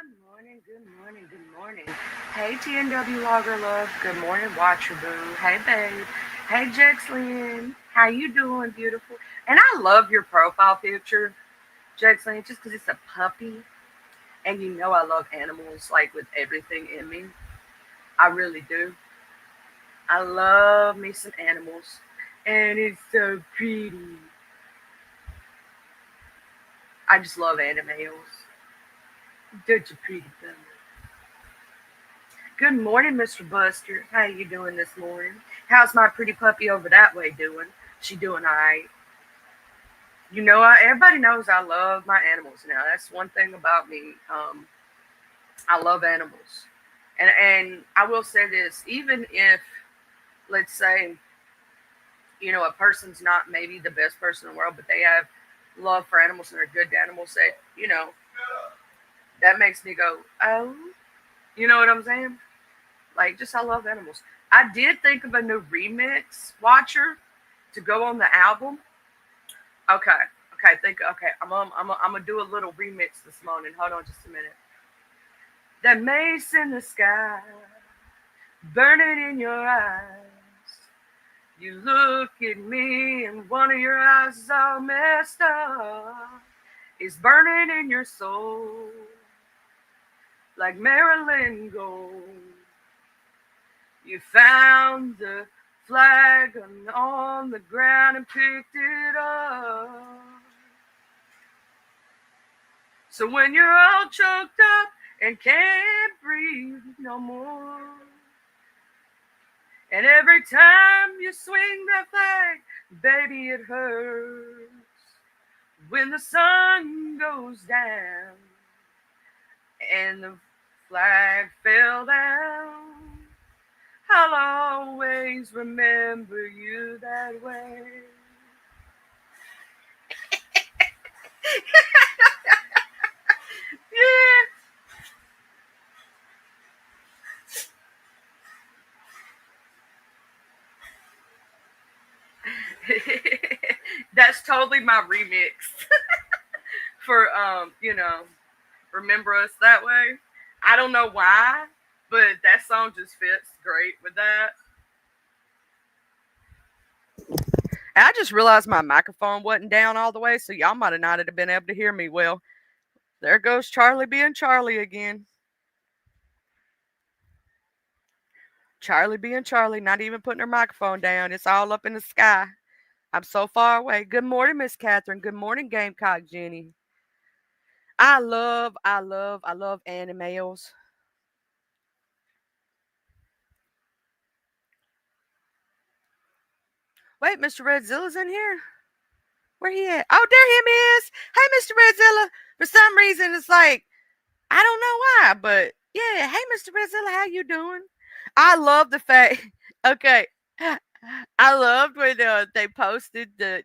Good morning, good morning, good morning. Hey TNW Logger Love. Good morning, Watcher Boo. Hey babe. Hey Jexlyn. How you doing, beautiful? And I love your profile picture, Jexlyn, just because it's a puppy. And you know I love animals like with everything in me. I really do. I love me some animals. And it's so pretty. I just love animals. Such a pretty puppy. Good morning, Mr. Buster. How you doing this morning? How's my pretty puppy over that way doing? She doing all right. Everybody knows I love my animals now. That's one thing about me. I love animals, and I will say this: even if, let's say, a person's not maybe the best person in the world, but they have love for animals and they're good to animals, that makes me go, oh, you know what I'm saying? Like, just I love animals. I did think of a new remix, Watcher, to go on the album. Okay, okay, I'm gonna do a little remix this morning. Hold on just a minute. That mace in the sky, burning in your eyes. You look at me and one of your eyes is all messed up. It's burning in your soul like Marilyn gold. You found the flag on the ground and picked it up. So when you're all choked up and can't breathe no more, and every time you swing that flag, baby, it hurts. When the sun goes down and the flag fell down, I'll always remember you that way. Yeah. That's totally my remix for remember us that way. I don't know why, but that song just fits great with that. And I just realized my microphone wasn't down all the way, so y'all might have not have been able to hear me well. There goes Charlie being Charlie again. Charlie being Charlie, not even putting her microphone down. It's all up in the sky. I'm so far away. Good morning, Miss Catherine. Good morning, Gamecock Jenny. I love animals. Wait, Mr. Redzilla's in here? Where he at? Oh, there him is. Hey, Mr. Redzilla. For some reason, it's like, I don't know why, but yeah. Hey, Mr. Redzilla, how you doing? I love the fact. Okay, I loved when they posted the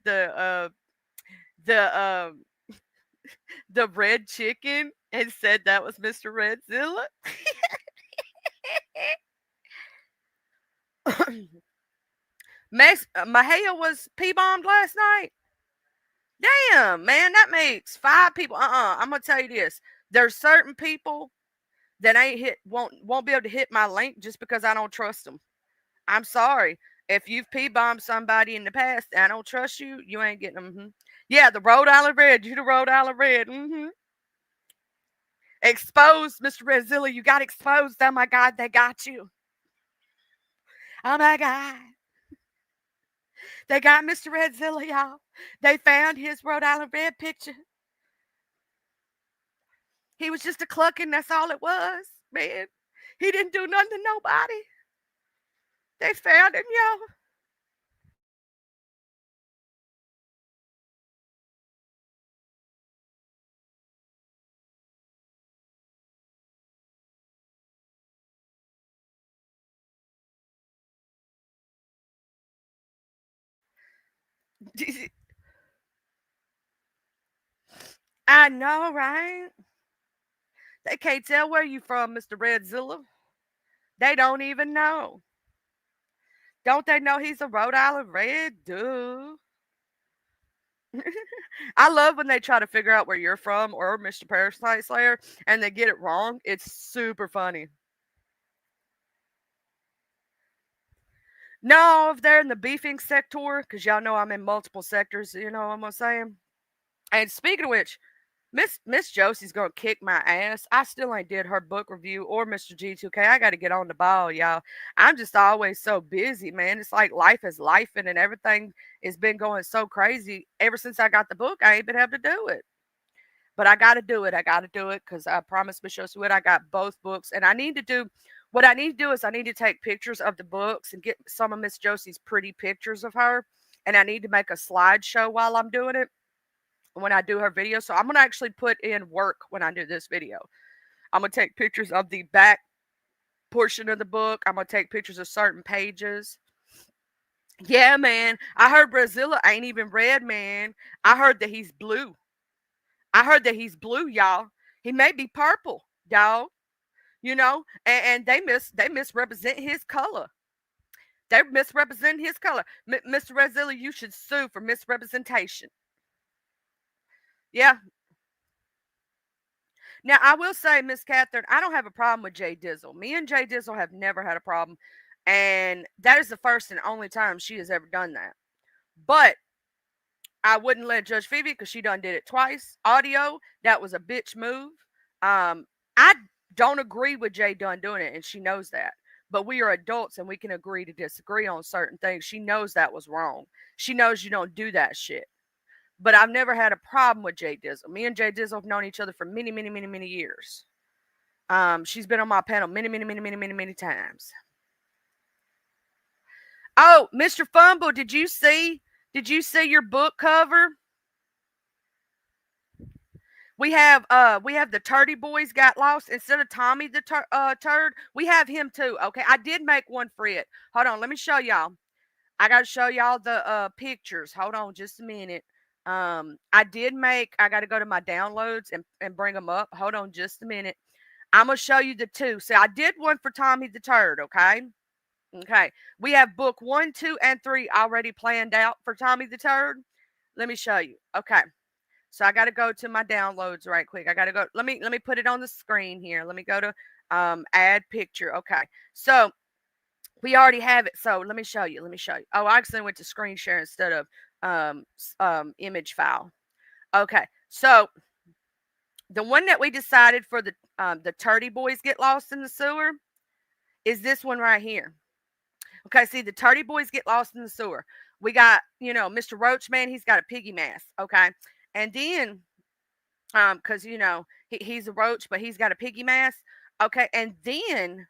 the red chicken and said that was Mr. Redzilla. Mahia was P bombed last night. Damn, man, that makes five people. I'm gonna tell you this. There's certain people that ain't hit won't be able to hit my link just because I don't trust them. I'm sorry. If you've P bombed somebody in the past, and I don't trust you. You ain't getting them. Yeah, the Rhode Island Red. You the Rhode Island Red. Exposed, Mr. Redzilla. You got exposed. Oh my God, they got you. Oh my God, they got Mr. Redzilla, y'all. They found his Rhode Island Red picture. He was just a clucking. That's all it was, man. He didn't do nothing to nobody. They found him, y'all. I know, right? They can't tell where you from, Mr. Redzilla. They don't even know. Don't they know he's a Rhode Island Red? Dude. I love when they try to figure out where you're from or Mr. Parasite Slayer and they get it wrong. It's super funny. No, if they're in the beefing sector, because y'all know I'm in multiple sectors, you know what I'm saying? And speaking of which, Miss Josie's gonna kick my ass. I still ain't did her book review or Mr. G2K. I gotta get on the ball, y'all. I'm just always so busy, man. It's like life is life and everything has been going so crazy. Ever since I got the book, I ain't been able to do it. But I gotta do it. I gotta do it because I promised Miss Josie I got both books. And I need to do what I need to do is I need to take pictures of the books and get some of Miss Josie's pretty pictures of her. And I need to make a slideshow while I'm doing it when I do her video. So I'm gonna actually put in work when I do this video. I'm gonna take pictures of the back portion of the book. I'm gonna take pictures of certain pages. Yeah, man. I heard Brazilla ain't even red, man. I heard that he's blue. I heard that he's blue, y'all. He may be purple, y'all. You know, and they misrepresent his color. They misrepresent his color. Mr. Brazilla, you should sue for misrepresentation. Yeah. Now, I will say, Miss Catherine, I don't have a problem with Jay Dizzle. Me and Jay Dizzle have never had a problem. And that is the first and only time she has ever done that. But I wouldn't let Judge Phoebe because she done did it twice. Audio, that was a bitch move. I don't agree with Jay Dunn doing it, and she knows that. But we are adults and we can agree to disagree on certain things. She knows that was wrong. She knows you don't do that shit. But I've never had a problem with Jay Dizzle. Me and Jay Dizzle have known each other for many, many, many, many years. She's been on my panel many, many, many, many, many, many times. Oh, Mr. Fumble, did you see? Did you see your book cover? We have the Turdy Boys got lost instead of Tommy the turd. We have him too. Okay, I did make one for it. Hold on, let me show y'all. I got to show y'all the pictures. Hold on, just a minute. I did make. I got to go to my downloads and bring them up. Hold on, just a minute. I'm gonna show you the two. So I did one for Tommy the Turd. Okay. Okay. We have book 1, 2, and 3 already planned out for Tommy the Turd. Let me show you. Okay. So I got to go to my downloads right quick. I got to go. Let me put it on the screen here. Let me go to add picture. Okay. So we already have it. So let me show you. Let me show you. Oh, I accidentally went to screen share instead of image file. Okay. So the one that we decided for the Turdy Boys Get Lost in the Sewer is this one right here. Okay, see, the Turdy Boys Get Lost in the Sewer. We got, Mr. Roach Man, he's got a piggy mask. Okay. And then because he's a roach, but he's got a piggy mask. Okay, and then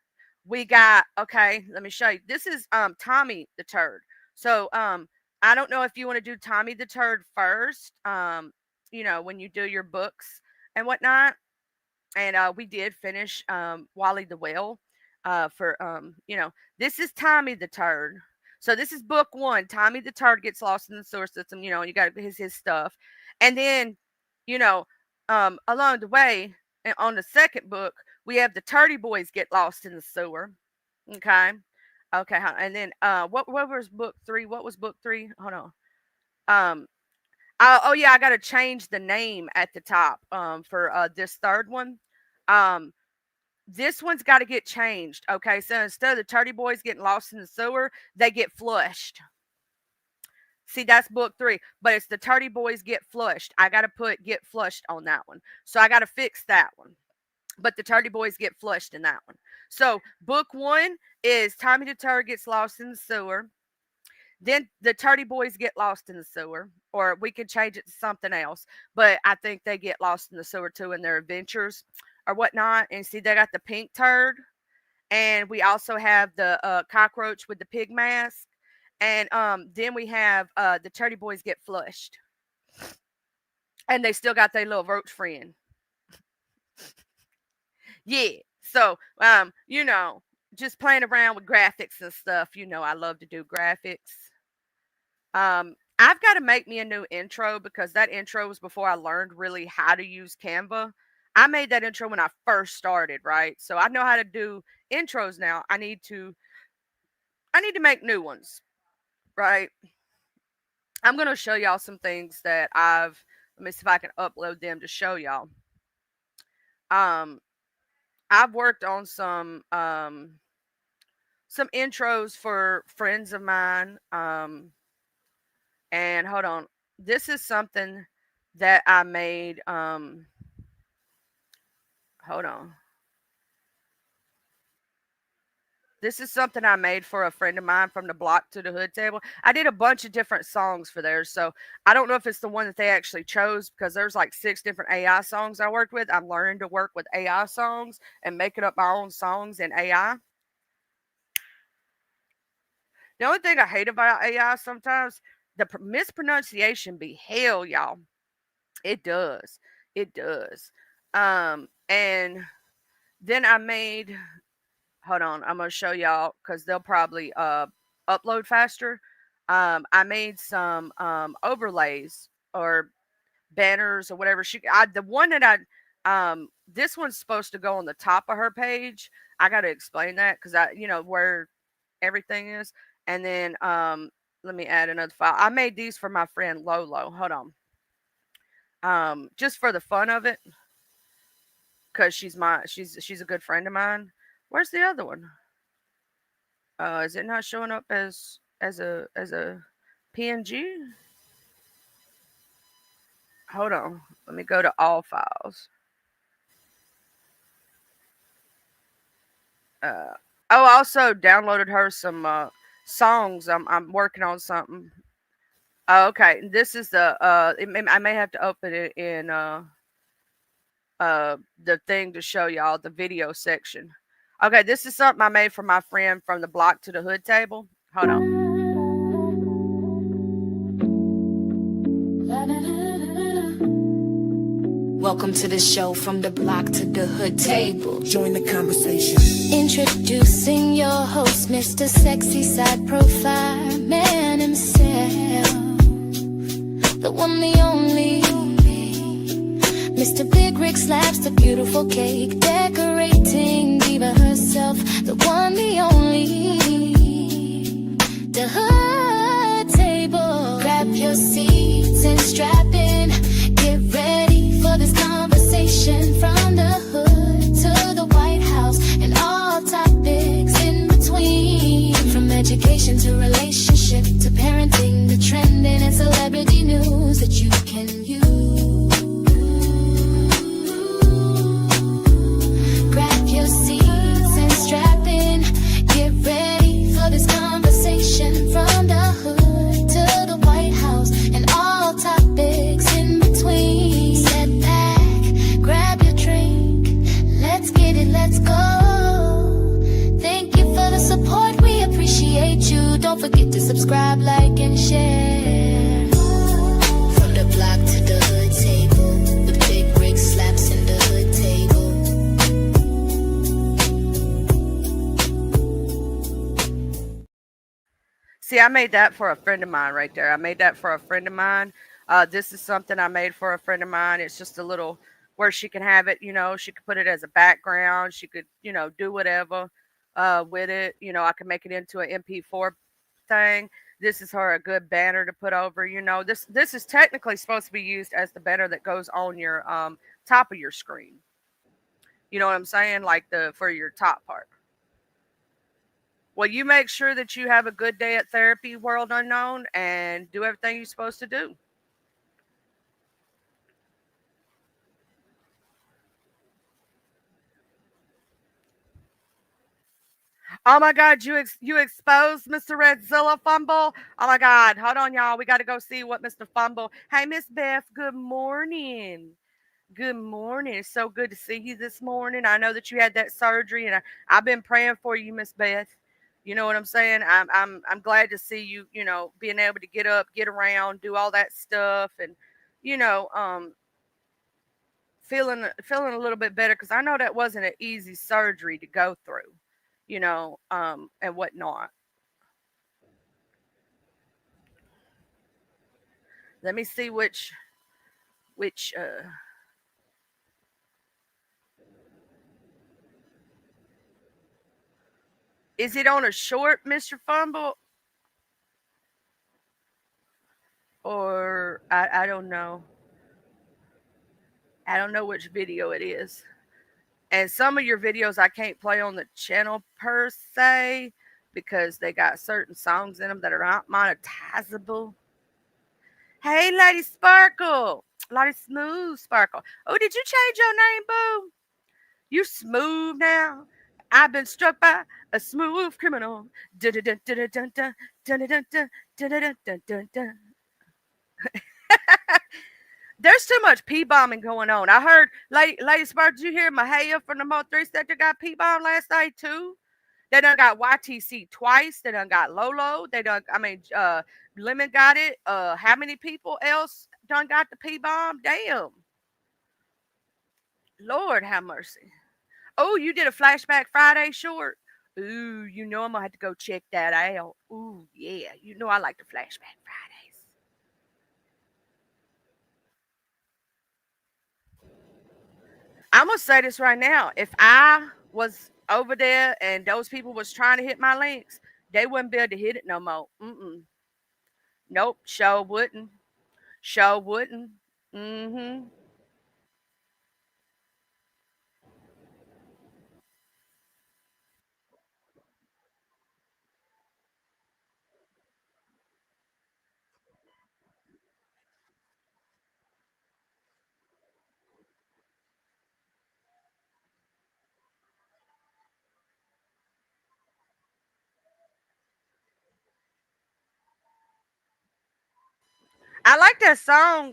we got okay. Let me show you. This is Tommy the Turd. So I don't know if you want to do Tommy the Turd first. When you do your books and whatnot. And we did finish Wally the Whale. For this is Tommy the Turd. So this is book 1. Tommy the Turd gets lost in the sewer system. And you got his stuff, and then you know along the way, and on the second book, we have the Turdy Boys get lost in the sewer. Okay. Okay. And then what was book 3? What was book 3? Hold on. Um oh yeah, I got to change the name at the top for this third one. Um this one's got to get changed. Okay. So instead of the Turdy Boys getting lost in the sewer, they get flushed. See, that's book 3, but it's the Turdy Boys get flushed. I got to put get flushed on that one. So I got to fix that one. But the Turdy Boys get flushed in that one. So book 1 is Tommy the Turd gets lost in the sewer. Then the Turdy Boys get lost in the sewer, or we can change it to something else. But I think they get lost in the sewer too in their adventures or whatnot. And see, they got the pink turd, and we also have the cockroach with the pig mask. And then we have the Turdy Boys get flushed, and they still got their little roach friend. Yeah. So just playing around with graphics and stuff. I love to do graphics. I've got to make me a new intro because that intro was before I learned really how to use Canva. I made that intro when I first started, right? So I know how to do intros now. I need to make new ones, right? I'm going to show y'all some things that let me see if I can upload them to show y'all. Um, I've worked on some intros for friends of mine. And hold on. This is something that I made. Hold on. This is something I made for a friend of mine from the block to the hood table. I did a bunch of different songs for theirs. So I don't know if it's the one that they actually chose because there's like 6 different AI songs I worked with. I'm learning to work with AI songs and making up my own songs in AI. The only thing I hate about AI sometimes, the mispronunciation be hell, y'all. It does. It does. And then I made, hold on, I'm gonna show y'all because they'll probably upload faster. I made some overlays or banners or whatever. The one that this one's supposed to go on the top of her page. I got to explain that because where everything is. And then let me add another file. I made these for my friend Lolo. Hold on. Just for the fun of it, because she's a good friend of mine. Where's the other one? Is it not showing up as a PNG? Hold on. Let me go to all files. I also downloaded her some songs. I'm working on something. Oh, okay. This is I may have to open it in the thing to show y'all the video section. Okay, this is something I made for my friend from the block to the hood table. Hold on. Welcome to the show, from the block to the hood table. Join the conversation. Introducing your host, Mr. Sexy Side Profile Man himself, the one, the only. Mr. Big Rick slaps the beautiful cake, decorating diva herself, the one, the only. The hood table. Grab your seats and strap in. Get ready for this conversation, from the hood to the White House and all topics in between. From education to relationship to parenting, the trending and celebrity news that you can use. Grab your seats and strap in. Get ready for this conversation, from the hood to the White House and all topics in between. Sit back, grab your drink, let's get it, let's go. Thank you for the support, we appreciate you. Don't forget to subscribe, like, and share. From the block to the hood table, the Big Rick slaps in the hood table. See, I made that for a friend of mine right there. I made that for a friend of mine. This is something I made for a friend of mine. It's just a little where she can have it, she could put it as a background. She could, do whatever with it. I can make it into an MP4 thing. This is her a good banner to put over. This is technically supposed to be used as the banner that goes on your top of your screen. You know what I'm saying? Like for your top part. Well, you make sure that you have a good day at therapy, World Unknown, and do everything you're supposed to do. Oh my God, you exposed Mr. Redzilla Fumble. Oh my God, hold on, y'all. We got to go see what Mr. Fumble. Hey, Miss Beth. Good morning. Good morning. It's so good to see you this morning. I know that you had that surgery, and I've been praying for you, Miss Beth. You know what I'm saying? I'm glad to see you. Being able to get up, get around, do all that stuff, and you know, um, feeling a little bit better because I know that wasn't an easy surgery to go through. And whatnot. Let me see which. Is it on a short, Mr. Fumble? or I don't know. I don't know which video it is. And some of your videos I can't play on the channel per se because they got certain songs in them that are not monetizable. Hey, Lady Sparkle. Lady Smooth Sparkle. Oh, did you change your name, boo? You smooth now. I've been struck by a smooth criminal. Dun-dun-dun-dun-dun-dun, dun-dun-dun-dun, dun-dun-dun-dun-dun. There's too much P bombing going on. I heard, Lady Spark, did you hear Mahaya from the Mo 3 sector got P bombed last night too? They done got YTC twice. They done got Lolo. They done, I mean, Lemon got it. How many people else done got the P bomb? Damn. Lord have mercy. Oh, you did a Flashback Friday short? Ooh, you know I'm gonna have to go check that out. Ooh, yeah. You know I like the Flashback Fridays. I'm gonna say this right now. If I was over there and those people was trying to hit my links, they wouldn't be able to hit it no more. Mm-mm. Nope. Show wouldn't. Show wouldn't. Mm-hmm. I like that song,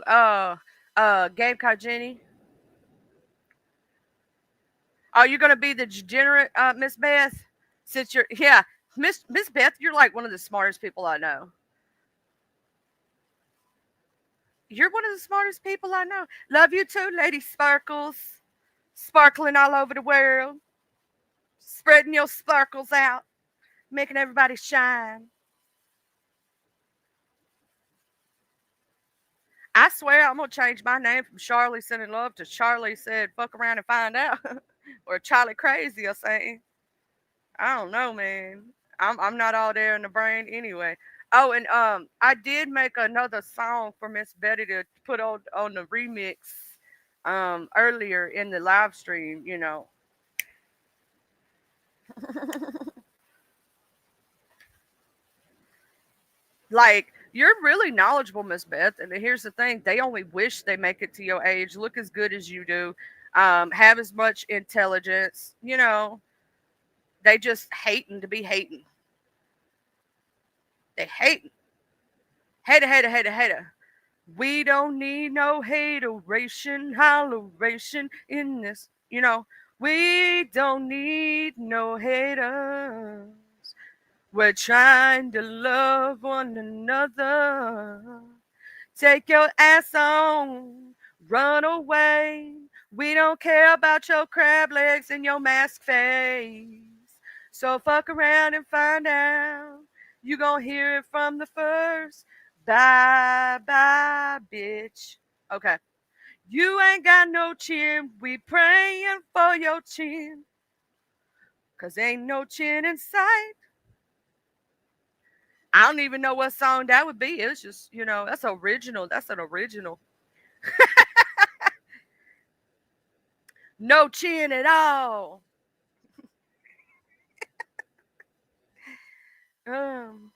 Game Called Jenny. Are you gonna be the degenerate, Miss Beth? Since you're yeah, Miss Beth, you're like one of the smartest people I know. You're one of the smartest people I know. Love you too, Lady Sparkles. Sparkling all over the world. Spreading your sparkles out. Making everybody shine. I swear I'm gonna change my name from Charlie Sending Love to Charlie Said Fuck Around and Find Out. Or Charlie Crazy or something. I don't know, man. I'm not all there in the brain anyway. Oh, and I did make another song for Miss Betty to put on the remix earlier in the live stream, you know. Like, you're really knowledgeable, Miss Beth. And here's the thing, they only wish they make it to your age, look as good as you do, have as much intelligence, you know. They just hating to be hating. They hating. Hater, hater, hater, hater. We don't need no hateration, holleration in this, you know. We don't need no haters. We're trying to love one another. Take your ass on, run away. We don't care about your crab legs and your mask face. So fuck around and find out. You gon' hear it from the first. Bye bye, bitch. Okay. You ain't got no chin. We praying for your chin. Cause ain't no chin in sight. I don't even know what song that would be. It's just, you know, that's original. That's an original. No chin at all. Um,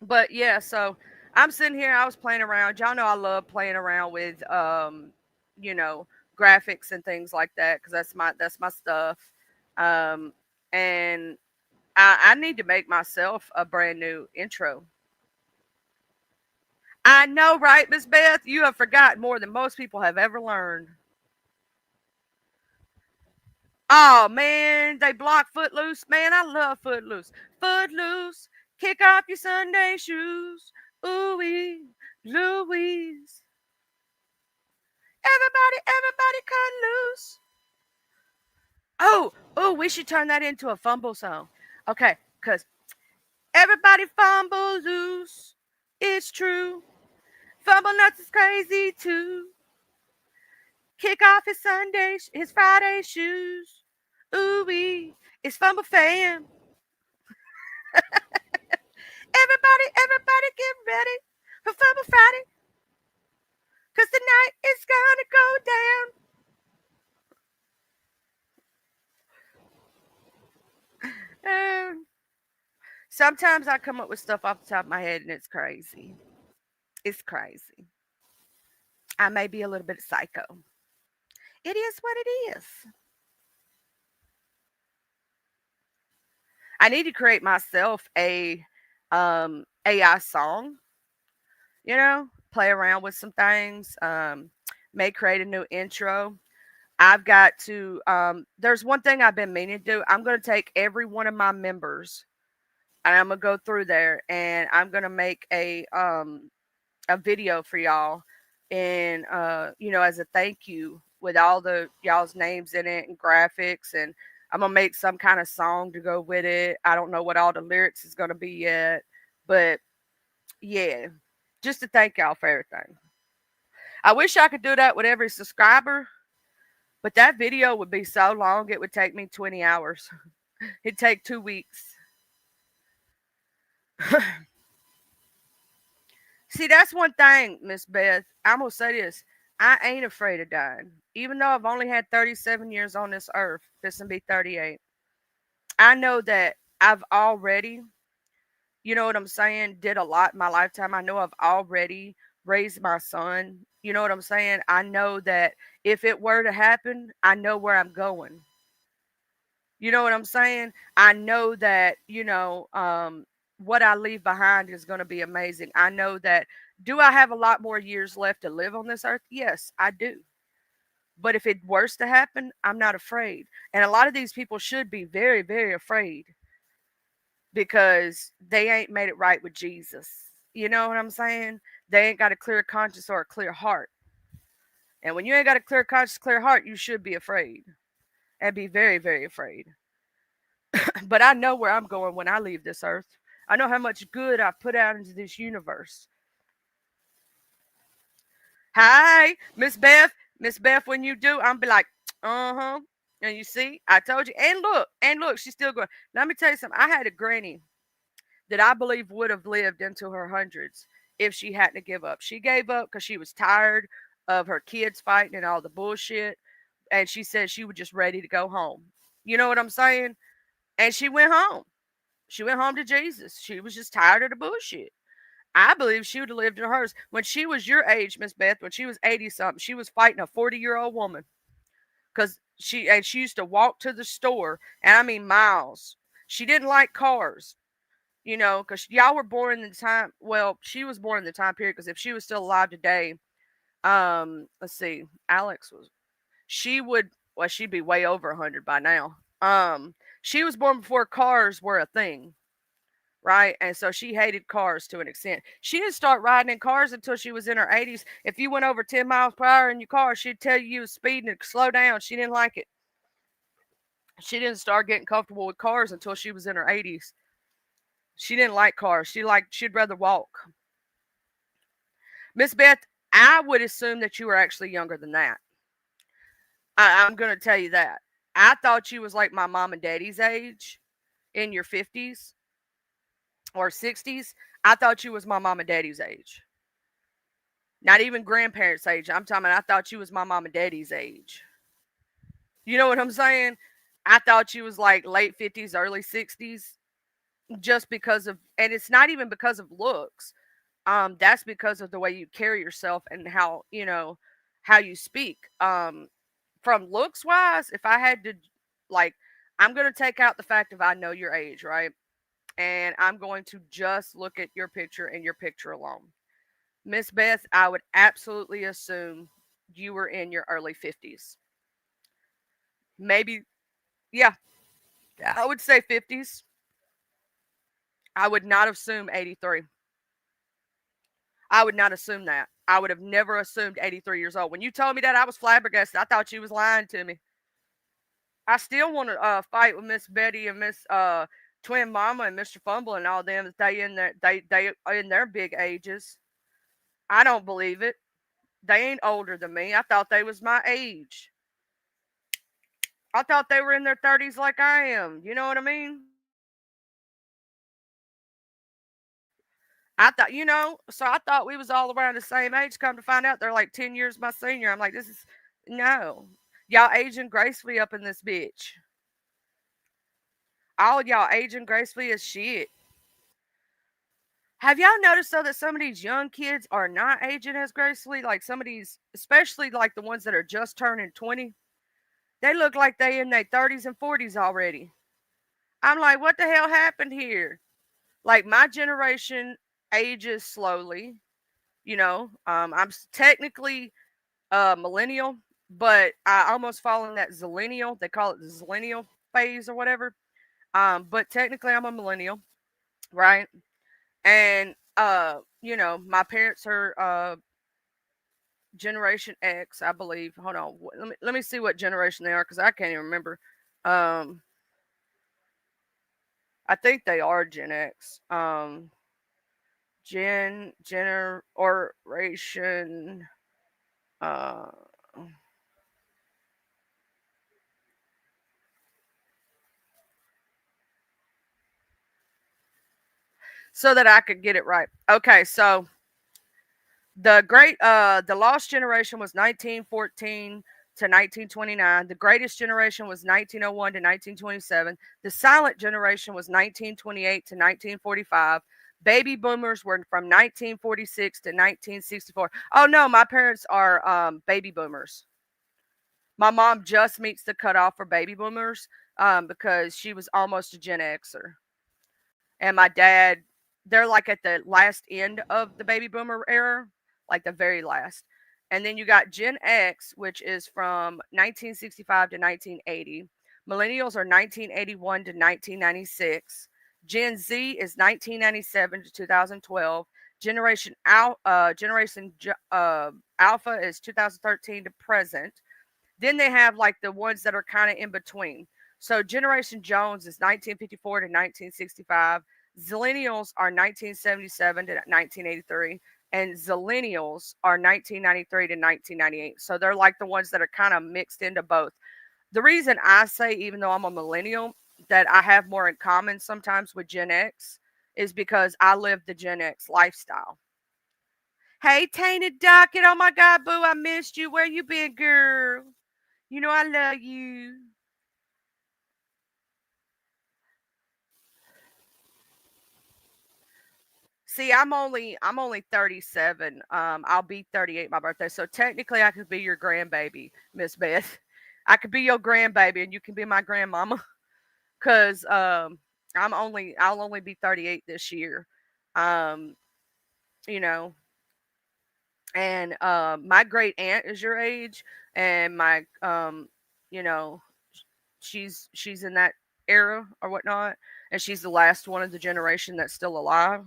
but yeah, so I'm sitting here. I was playing around. Y'all know I love playing around with, you know, graphics and things like that because that's my stuff. Um, and I need to make myself a brand new intro. I know, right, Miss Beth? You have forgotten more than most people have ever learned. Oh man, they block Footloose. Man, I love Footloose. Footloose, kick off your Sunday shoes. Ooh wee, Louise. Everybody cut loose. Oh, we should turn that into a fumble song. Okay, because everybody fumble loose. It's true. Fumble nuts is crazy too. Kick off his Friday shoes. Ooh wee, it's fumble fam. Everybody get ready for Fumble Friday. Cause tonight is gonna go down. Sometimes I come up with stuff off the top of my head and it's crazy. It's crazy. I may be a little bit psycho. It is what it is. I need to create myself a AI song, play around with some things, may create a new intro. I've got to there's one thing I've been meaning to do. I'm going to take every one of my members and I'm going to go through there and I'm going to make a video for y'all and as a thank you with all the y'all's names in it and graphics, and I'm gonna make some kind of song to go with it. I don't know what all the lyrics is gonna be yet, but yeah, just to thank y'all for everything. I wish I could do that with every subscriber, but that video would be so long it would take me 20 hours. It'd take 2 weeks. See, that's one thing, Miss Beth. I'm gonna say this. I ain't afraid of dying. Even though I've only had 37 years on this earth, this will be 38. I know that I've already, you know what I'm saying, did a lot in my lifetime. I know I've already raised my son. You know what I'm saying? I know that if it were to happen, I know where I'm going. You know what I'm saying? I know that, what I leave behind is going to be amazing. I know that. Do I have a lot more years left to live on this earth? Yes, I do. But if it worse to happen, I'm not afraid. And a lot of these people should be very, very afraid because they ain't made it right with Jesus. You know what I'm saying? They ain't got a clear conscience or a clear heart. And when you ain't got a clear conscience, clear heart, you should be afraid and be very, very afraid. But I know where I'm going when I leave this earth. I know how much good I've put out into this universe. Hi, Miss Beth. Miss Beth, when you do, I'm be like, uh-huh. And you see, I told you. And look, she's still going. Let me tell you something. I had a granny that I believe would have lived into her hundreds if she hadn't to give up. She gave up because she was tired of her kids fighting and all the bullshit. And she said she was just ready to go home. You know what I'm saying? And she went home. She went home to Jesus. She was just tired of the bullshit. I believe she would have lived in hers. When she was your age, Miss Beth, when she was 80 something, she was fighting a 40-year-old woman. Because she used to walk to the store, and I mean miles. She didn't like cars, because y'all were born in the time. Well, she was born in the time period. Because if she was still alive today, let's see, Alex was. She would. Well, she'd be way over 100 by now. She was born before cars were a thing, right? And so she hated cars to an extent. She didn't start riding in cars until she was in her 80s. If you went over 10 miles per hour in your car, she'd tell you was speeding and slow down. She didn't like it. She didn't start getting comfortable with cars until she was in her 80s. She didn't like cars. She'd rather walk. Miss Beth, I would assume that you were actually younger than that. I'm going to tell you that. I thought you was like my mom and daddy's age in your 50s or 60s. I thought you was my mom and daddy's age. Not even grandparents' age. I'm talking about I thought you was my mom and daddy's age. You know what I'm saying? I thought you was like late 50s, early 60s just because of, and it's not even because of looks. That's because of the way you carry yourself and how you speak. From looks wise, if I had to, like, I'm going to take out the fact of I know your age, right? And I'm going to just look at your picture and your picture alone. Miss Beth, I would absolutely assume you were in your early 50s. Maybe, yeah, I would say 50s. I would not assume 83. I would not assume that. I would have never assumed 83 years old. When you told me that, I was flabbergasted. I thought you was lying to me. I still want to fight with Miss Betty and Miss Twin Mama and Mr. Fumble and all them that they are in their big ages. I don't believe it. They ain't older than me. I thought they was my age. I thought they were in their 30s like I am. You know what I mean? I thought, so I thought we was all around the same age. Come to find out, they're like 10 years my senior. I'm like, this is no, y'all aging gracefully up in this bitch. All of y'all aging gracefully as shit. Have y'all noticed though that some of these young kids are not aging as gracefully? Like some of these, especially like the ones that are just turning 20, they look like they in their 30s and 40s already. I'm like, what the hell happened here? Like my generation ages slowly. Technically millennial, but I almost fall in that zillennial. They call it the zillennial phase or whatever. But technically I'm a millennial, right? And my parents are Generation X, I believe. Hold on, let me see what generation they are because I can't even remember. Um, I think they are Gen X. Generation. Uh, so that I could get it right. Okay, so the lost generation was 1914 to 1929. The greatest generation was 1901 to 1927. The silent generation was 1928 to 1945. Baby boomers were from 1946 to 1964. Oh no, my parents are baby boomers. My mom just meets the cutoff for baby boomers because she was almost a Gen Xer, and my dad, they're like at the last end of the baby boomer era, like the very last. And then you got Gen X, which is from 1965 to 1980. Millennials are 1981 to 1996. Gen Z is 1997 to 2012. Alpha is 2013 to present. Then they have like the ones that are kind of in between. So Generation Jones is 1954 to 1965. Zillennials are 1977 to 1983, and Zillennials are 1993 to 1998. So they're like the ones that are kind of mixed into both. The reason I say, even though I'm a millennial, that I have more in common sometimes with Gen X is because I live the Gen X lifestyle. Hey, Tainted Docket. Oh my God, boo, I missed you. Where you been, girl? You know I love you. See, I'm only 37. I'll be 38 my birthday. So technically I could be your grandbaby, Miss Beth. I could be your grandbaby and you can be my grandmama cuz I'll only be 38 this year. Um, you know, and my great aunt is your age and my you know, she's in that era or whatnot and she's the last one of the generation that's still alive.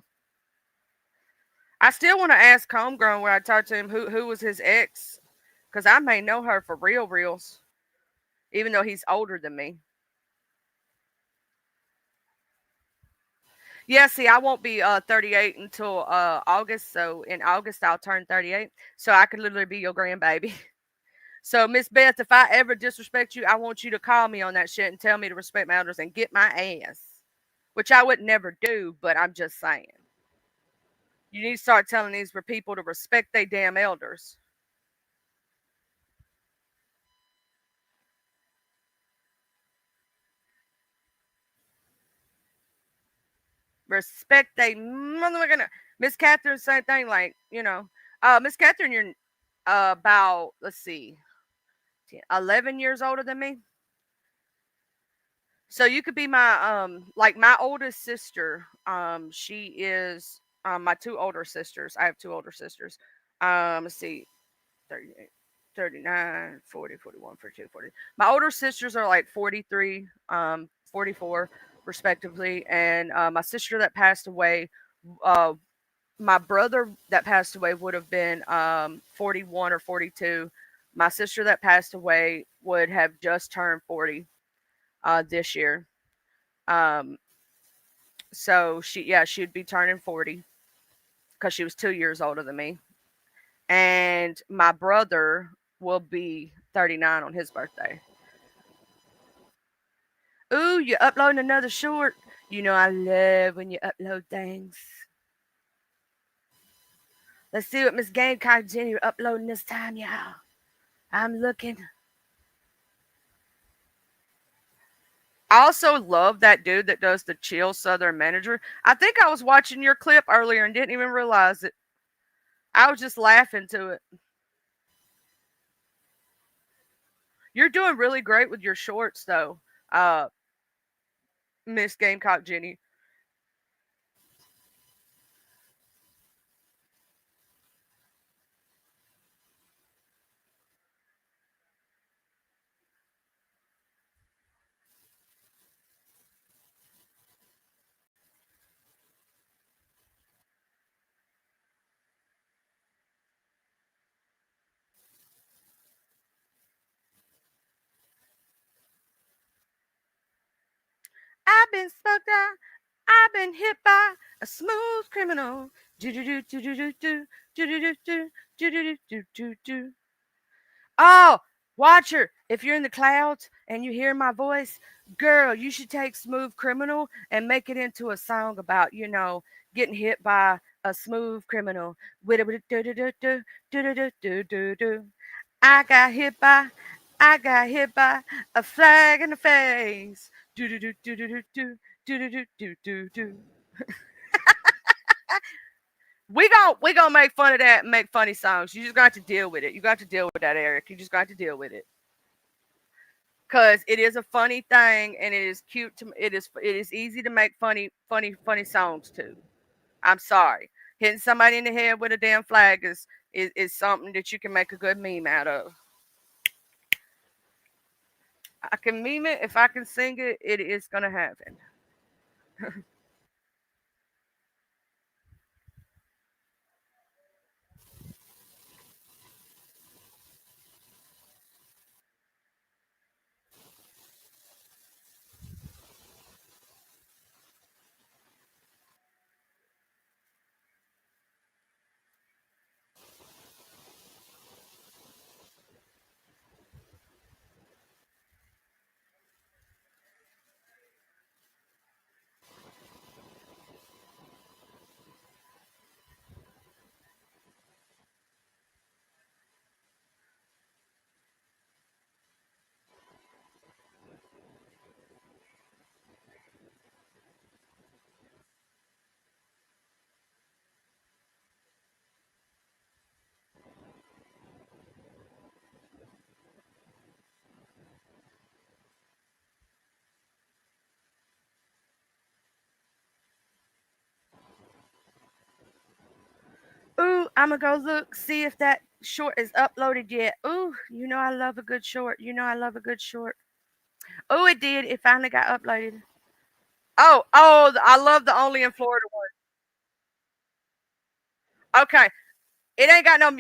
I still want to ask Homegrown when I talked to him who was his ex, because I may know her for real reals, even though he's older than me. Yeah, see, I won't be 38 until August, so in August I'll turn 38, so I could literally be your grandbaby. So Miss Beth, if I ever disrespect you, I want you to call me on that shit and tell me to respect my elders and get my ass, which I would never do, but I'm just saying. You need to start telling these people to respect their damn elders. Respect they motherfucking Miss Catherine, same thing. Like, Miss Catherine, you're about, let's see, 11 years older than me. So you could be my like my oldest sister. She is my two older sisters. I have two older sisters. Let's see, 38, 39, 40, 41, 42, 40. My older sisters are like 43, 44 respectively, and my sister that passed away, uh, my brother that passed away would have been 41 or 42. My sister that passed away would have just turned 40 this year. Um, so she'd be turning 40 because she was 2 years older than me. And my brother will be 39 on his birthday. Ooh, you're uploading another short. You know I love when you upload things. Let's see what Miss Gamecock Jenny are uploading this time, y'all. I'm looking. I also love that dude that does the chill Southern manager. I think I was watching your clip earlier and didn't even realize it. I was just laughing to it. You're doing really great with your shorts, though, uh, Miss Gamecock Jenny. I've been smoked out. I've been hit by a smooth criminal. Do do do do do do do do do do do do do do do. Oh, Watcher, if you're in the clouds and you hear my voice, girl, you should take Smooth Criminal and make it into a song about, getting hit by a smooth criminal. I got hit by, I got hit by a flag in the face. Do do do do do do do do do do do do. We gonna make fun of that and make funny songs. You just got to deal with it. You got to deal with that, Eric. You just got to deal with it. Cause it is a funny thing and it is cute to it is easy to make funny songs too. I'm sorry. Hitting somebody in the head with a damn flag is something that you can make a good meme out of. I can meme it. If I can sing it, it is gonna happen. Ooh, I'ma go look, see if that short is uploaded yet. Ooh, I love a good short. I love a good short. Oh, it did. It finally got uploaded. Oh, I love the Only in Florida one. Okay, it ain't got no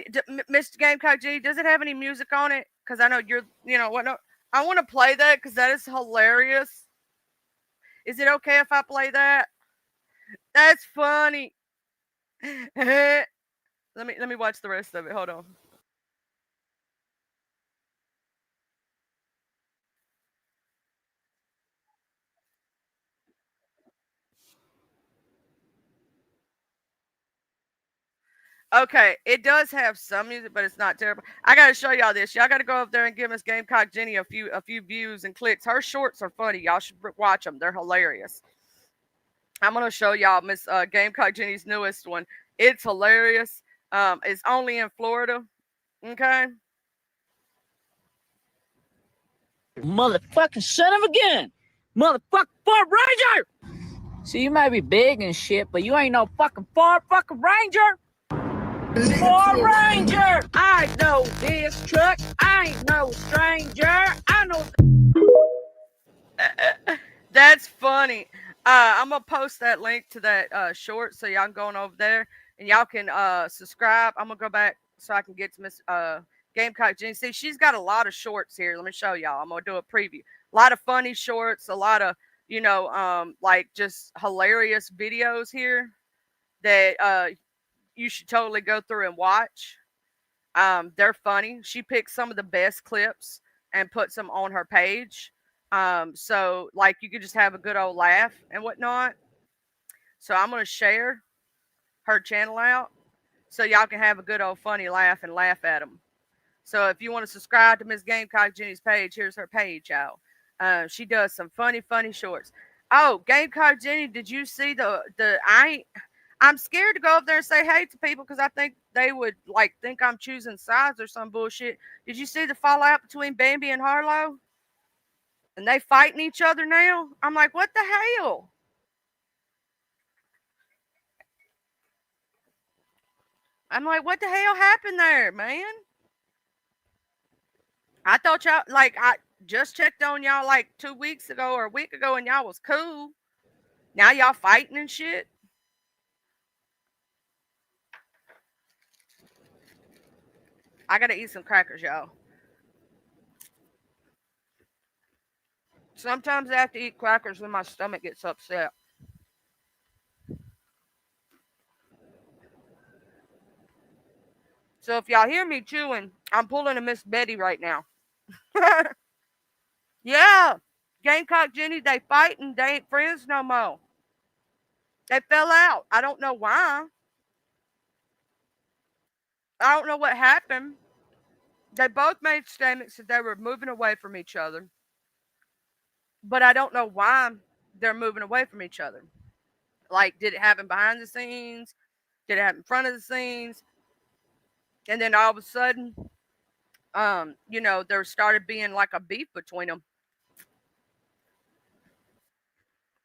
Mr. Gamecock G. Does it have any music on it? Because I know what? No, I want to play that because that is hilarious. Is it okay if I play that? That's funny. Let me watch the rest of it. Hold on. Okay, it does have some music, but it's not terrible. I gotta show y'all this. Y'all gotta go up there and give Miss Gamecock Jenny a few views and clicks. Her shorts are funny. Y'all should watch them. They're hilarious. I'm gonna show y'all Miss Gamecock Jenny's newest one. It's hilarious. It's only in Florida. Okay. Motherfucking son of a gun! Motherfucking Ford Ranger! See, you may be big and shit, but you ain't no fucking Ford fucking Ranger! Ford Ranger! I know this truck. I ain't no stranger. I know. That's funny. I'm gonna post that link to that short so y'all can go on over there and y'all can subscribe. I'm gonna go back so I can get to Miss Gamecock Jenny. See, she's got a lot of shorts here. Let me show y'all. I'm gonna do a preview. A lot of funny shorts, a lot of like just hilarious videos here that you should totally go through and watch. They're funny. She picks some of the best clips and puts them on her page. So like you could just have a good old laugh and whatnot. So I'm gonna share her channel out so y'all can have a good old funny laugh and laugh at them. So if you want to subscribe to Miss Gamecock Jenny's page, here's her page, y'all. She does some funny shorts. Oh, Gamecock Jenny, did you see I'm scared to go up there and say hey to people because I think they would like think I'm choosing sides or some bullshit. Did you see the fallout between Bambi and Harlow? And they fighting each other now? I'm like, what the hell? I'm like, what the hell happened there, man? I thought y'all, like, I just checked on y'all like 2 weeks ago or a week ago and y'all was cool. Now y'all fighting and shit. I gotta eat some crackers, y'all. Sometimes I have to eat crackers when my stomach gets upset. So if y'all hear me chewing, I'm pulling a Miss Betty right now. Yeah. Gamecock Jenny, they fighting. They ain't friends no more. They fell out. I don't know why. I don't know what happened. They both made statements that they were moving away from each other. But I don't know why they're moving away from each other. Like, did it happen behind the scenes? Did it happen in front of the scenes? And then all of a sudden, there started being like a beef between them.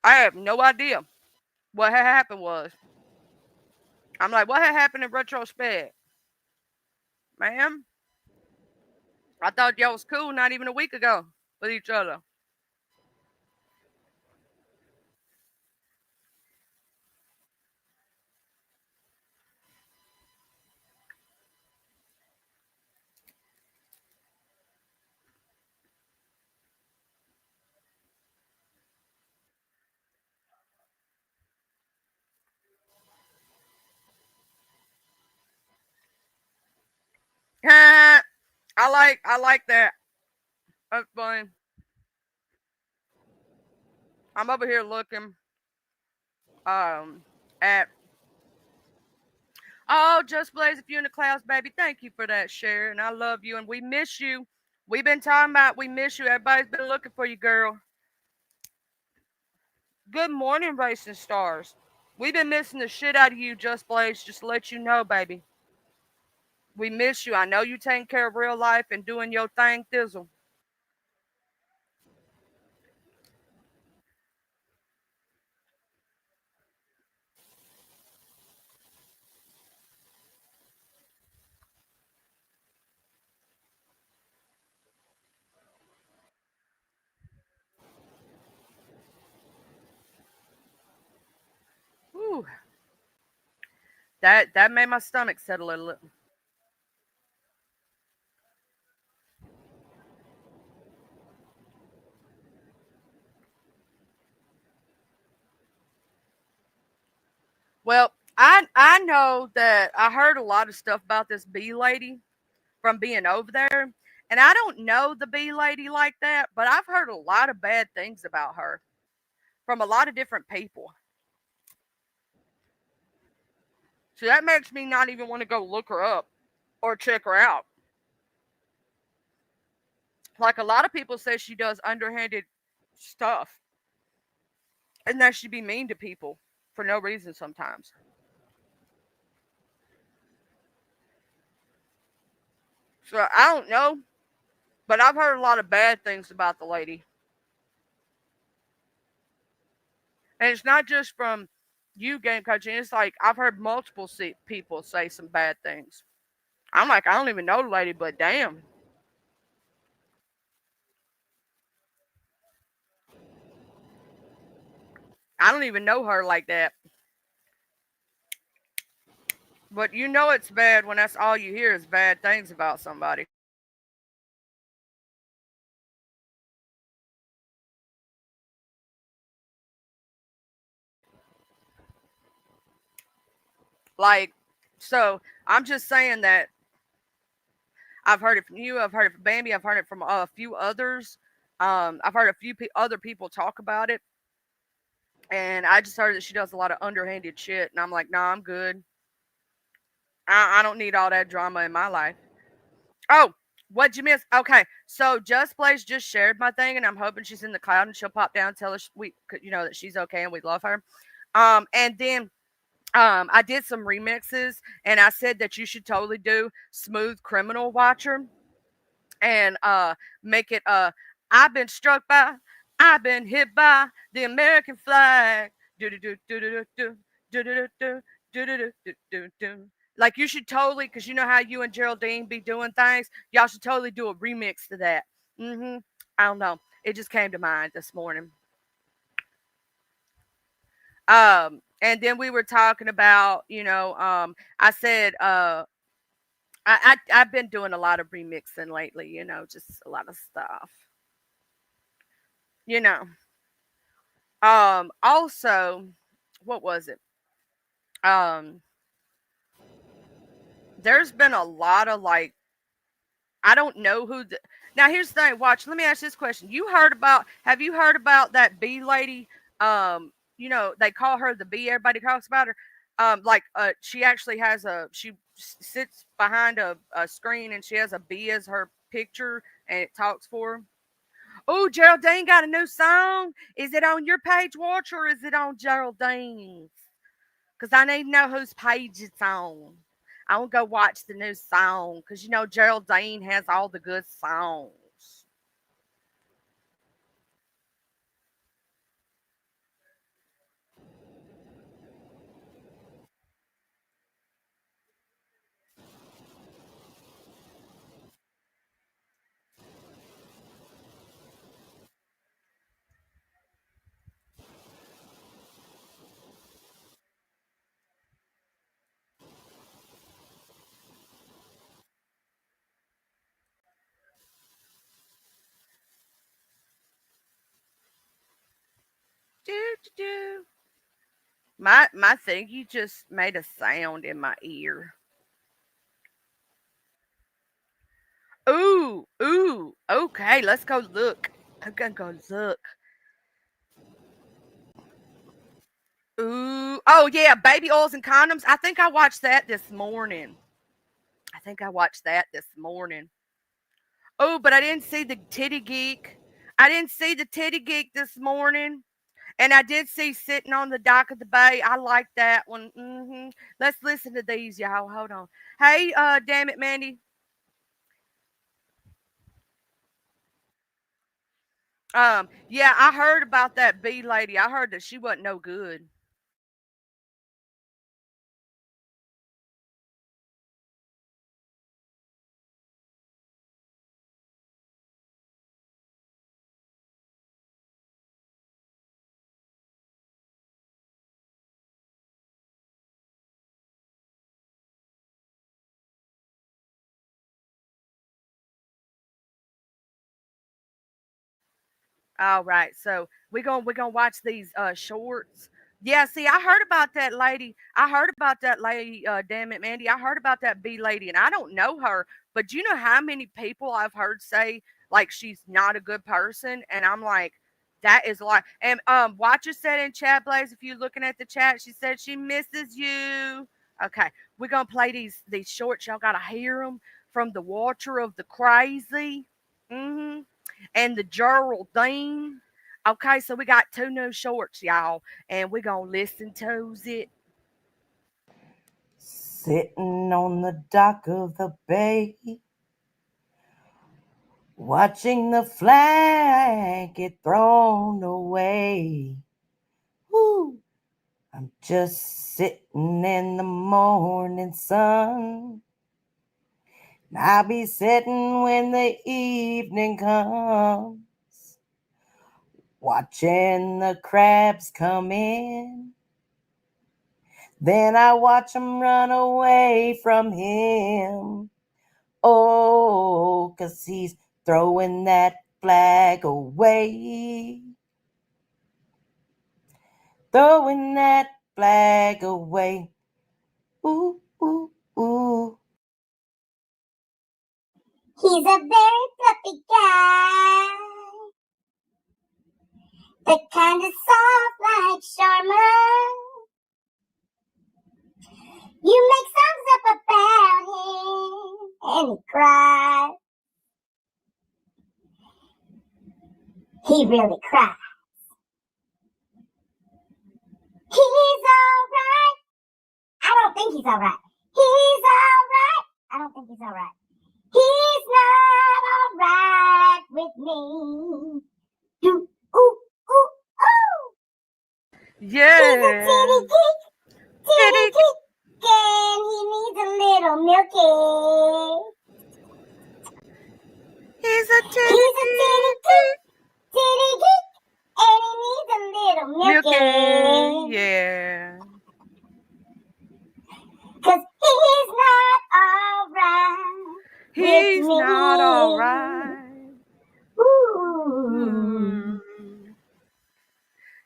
I have no idea what had happened was. I'm like, what had happened in retrospect? Ma'am, I thought y'all was cool not even a week ago with each other. I like that. That's funny. I'm over here looking at Just Blaze if you in the clouds, baby. Thank you for that share. And I love you and we miss you. We've been talking about we miss you. Everybody's been looking for you, girl. Good morning, Racing Stars. We've been missing the shit out of you, Just Blaze. Just to let you know, baby. We miss you. I know you taking care of real life and doing your thing, Thizzle. Whew. That made my stomach settle a little. Well, I know that I heard a lot of stuff about this bee lady from being over there. And I don't know the bee lady like that, but I've heard a lot of bad things about her from a lot of different people. So that makes me not even want to go look her up or check her out. Like a lot of people say she does underhanded stuff and that she be mean to people for no reason sometimes. So I don't know, but I've heard a lot of bad things about the lady. And it's not just from you, Game Coaching. It's like I've heard multiple people say some bad things. I'm like, I don't even know the lady, but damn. I don't even know her like that. But you know it's bad when that's all you hear is bad things about somebody. Like, so I'm just saying that I've heard it from you. I've heard it from Bambi. I've heard it from a few others. I've heard a few other people talk about it. And I just heard that she does a lot of underhanded shit. And I'm like, nah, I'm good. I don't need all that drama in my life. Oh, what'd you miss? Okay, so Just Blaze just shared my thing, and I'm hoping she's in the cloud and she'll pop down and tell us that she's okay and we love her. And then I did some remixes, and I said that you should totally do Smooth Criminal Watcher and make it I've been struck by, I've been hit by the American flag. Do do do do do do do do do do do do do do. Like you should totally, because you know how you and Geraldine be doing things. Y'all should totally do a remix to that. I don't know. It just came to mind this morning. And then we were talking about, I said, I've been doing a lot of remixing lately, just a lot of stuff, you know. Also, what was it? Um, there's been a lot of like, I don't know who. Now here's the thing. Watch. Let me ask this question. Have you heard about that bee lady? They call her the bee. Everybody talks about her. She actually has she sits behind a screen and she has a bee as her picture and it talks for her. Oh, Geraldine got a new song. Is it on your page, Watch, or is it on Geraldine's? Because I need to know whose page it's on. I want to go watch the new song because Geraldine has all the good songs. Do do do. My thingy just made a sound in my ear. Ooh, ooh. Okay, let's go look. I'm gonna go look. Ooh. Oh yeah, baby oils and condoms. I think I watched that this morning. Oh, but I didn't see the titty geek. I didn't see the titty geek this morning. And I did see Sitting on the Dock of the Bay. I like that one. Let's listen to these, y'all. Hold on. Hey, damn it, Mandy. Yeah, I heard about that bee lady. I heard that she wasn't no good. All right, so we're gonna watch these shorts. Yeah, see, I heard about that lady. I heard about that lady. Damn it, Mandy. I heard about that bee lady, and I don't know her. But do you know how many people I've heard say like she's not a good person? And I'm like, that is a lot. And Watcher said in chat, Blaze, if you're looking at the chat, she said she misses you. Okay, we're gonna play these shorts. Y'all gotta hear them from the Watcher of the Crazy. Mm-hmm and the Geraldine. Okay, so we got two new shorts, y'all, and we're gonna listen to it. Sitting on the dock of the bay, watching the flag get thrown away. Woo! I'm just sitting in the morning sun. I'll be sitting when the evening comes, watching the crabs come in. Then I watch 'em run away from him. Oh, 'cause he's throwing that flag away. Throwing that flag away. Ooh, ooh, ooh. He's a very fluffy guy. The kind of soft like Charmin. You make songs up about him, and he cries. He really cries. He's alright. I don't think he's alright. He's alright. I don't think he's alright. He's not alright with me. Do, ooh, ooh, ooh. He's a Yeah. titty geek, and he needs a little milky. He's a He's a titty geek, and he needs a little milky. milky. Yeah. 'Cause he's not alright. He's with not me. alright. Ooh.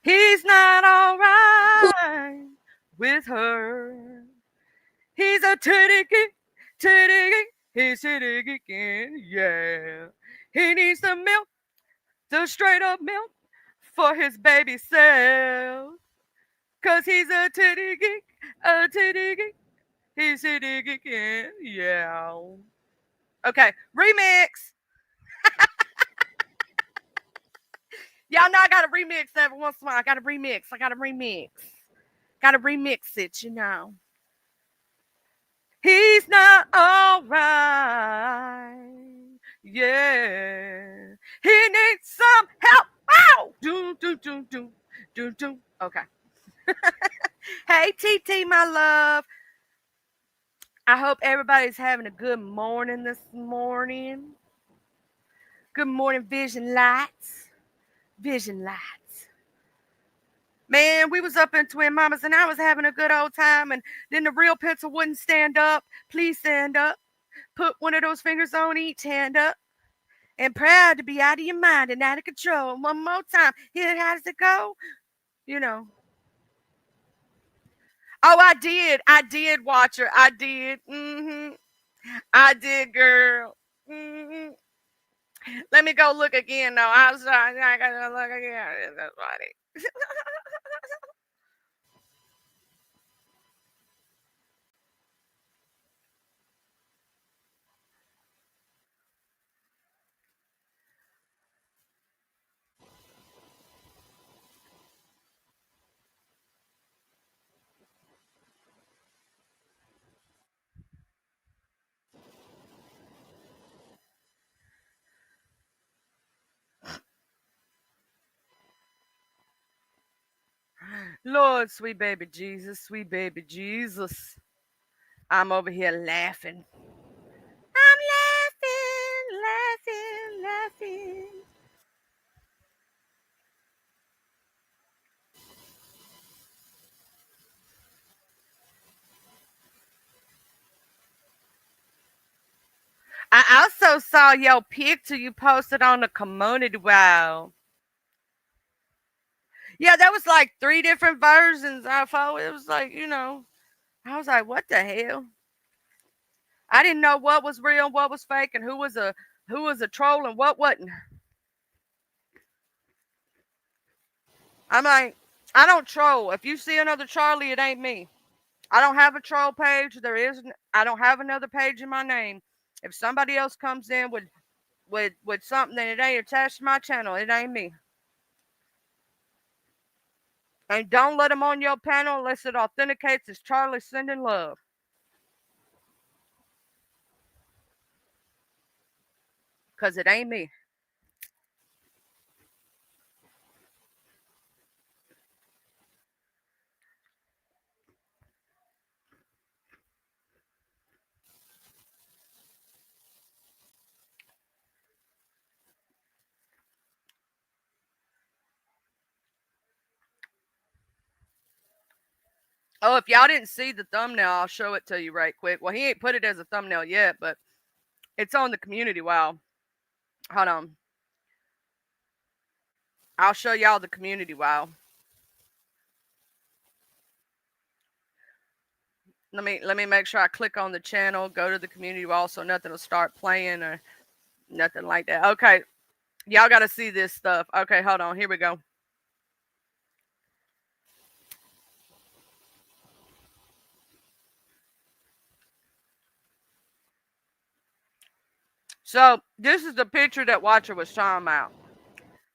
He's not alright with her. He's a titty geek. He's titty geeking, yeah. He needs some milk, the straight up milk for his baby self. 'Cause he's a titty geek. He's titty geeking, yeah. Okay, remix. Y'all know I gotta remix every once in a while. I gotta remix. Gotta remix it, you know. He's not alright. Yeah. He needs some help. Ow! Do. Okay. Hey, TT, my love. I hope everybody's having a good morning this morning. Good morning, Vision Lights. Man, we was up in Twin Mamas and I was having a good old time, and then the real pencil wouldn't stand up. Please stand up. Put one of those fingers on each hand up. And proud to be out of your mind and out of control. One more time. Here, how does it go? You know. Oh, I did watch her. I did. I did, girl. Let me go look again, though. I'm sorry. I gotta look again. That's funny. Lord, sweet baby Jesus. I'm over here laughing. I'm laughing. I also saw your picture you posted on the community wall. Yeah, there was like 3 different versions. I thought it was like, I was like, what the hell? I didn't know what was real, what was fake, and who was a troll and what wasn't. I'm like, I don't troll. If you see another Charlie, it ain't me. I don't have a troll page. I don't have another page in my name. If somebody else comes in with something that it ain't attached to my channel, it ain't me. And don't let them on your panel unless it authenticates as Charlie sending love. Because it ain't me. Oh, if y'all didn't see the thumbnail, I'll show it to you right quick. Well, he ain't put it as a thumbnail yet, but it's on the community wall. Hold on. I'll show y'all the community wall. Let me make sure I click on the channel, go to the community wall so nothing will start playing or nothing like that. Okay. Y'all got to see this stuff. Okay, hold on. Here we go. So this is the picture that Watcher was talking about.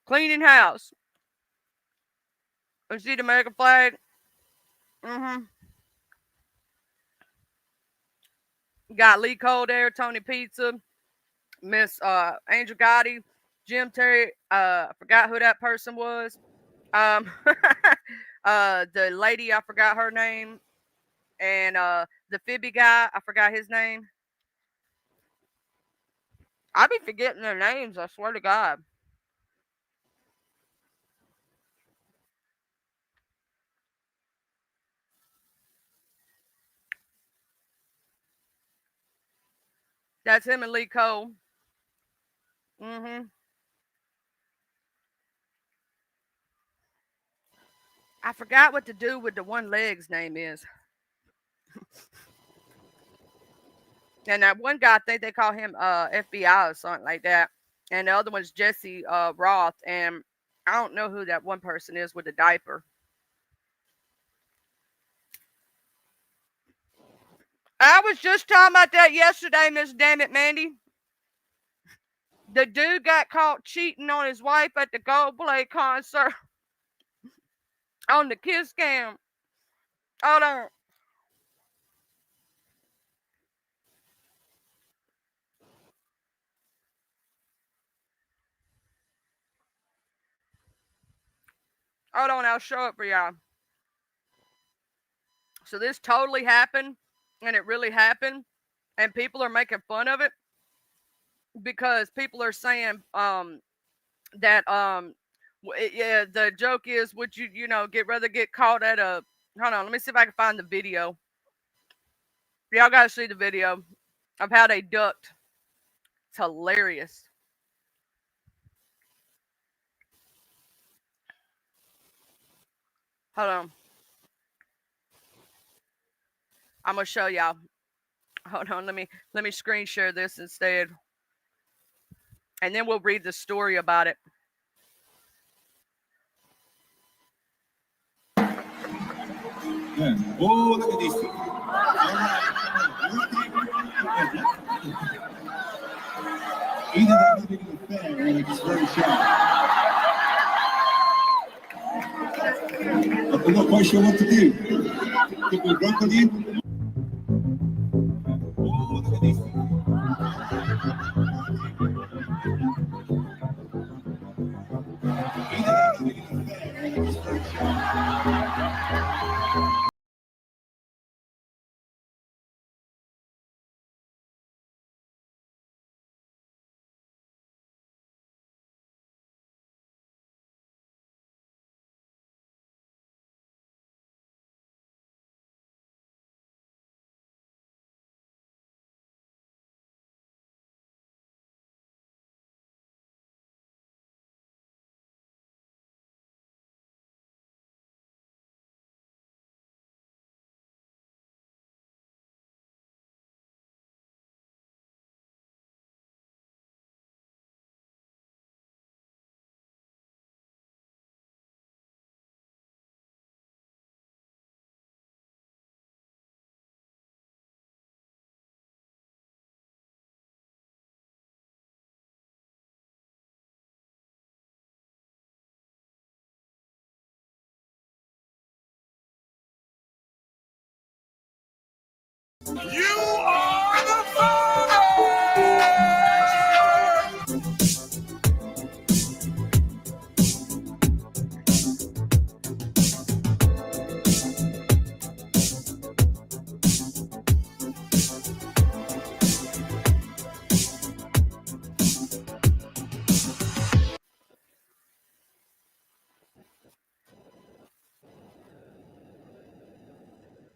Cleaning house. You see the American flag? Mm-hmm. Got Lee Cole there, Tony Pizza, Miss Angel Gotti, Jim Terry. I forgot who that person was. The lady, I forgot her name. And the Fibby guy, I forgot his name. I be forgetting their names, I swear to God. That's him and Lee Cole. Mm-hmm. I forgot what the dude with the one leg's name is. And that one guy, I think they call him FBI or something like that. And the other one's Jesse Roth. And I don't know who that one person is with the diaper. I was just talking about that yesterday, Miss Dammit Mandy. The dude got caught cheating on his wife at the Coldplay concert on the Kiss Cam. Hold on. Hold on, I'll show it for y'all. So this totally happened, and it really happened, and people are making fun of it because people are saying that yeah, the joke is, would you rather get caught at a, hold on, let me see if I can find the video. Y'all gotta see the video of how they ducked. It's hilarious. Hold on, I'm gonna show y'all. Hold on, let me screen share this instead, and then we'll read the story about it. Yeah. Oh, look at these people. Either they're living in the fair or they're just very shy. I'm not quite sure what to do. Could we work with you? Oh, look at these people. Either they're living in the fair or they're just very shy. You are the father!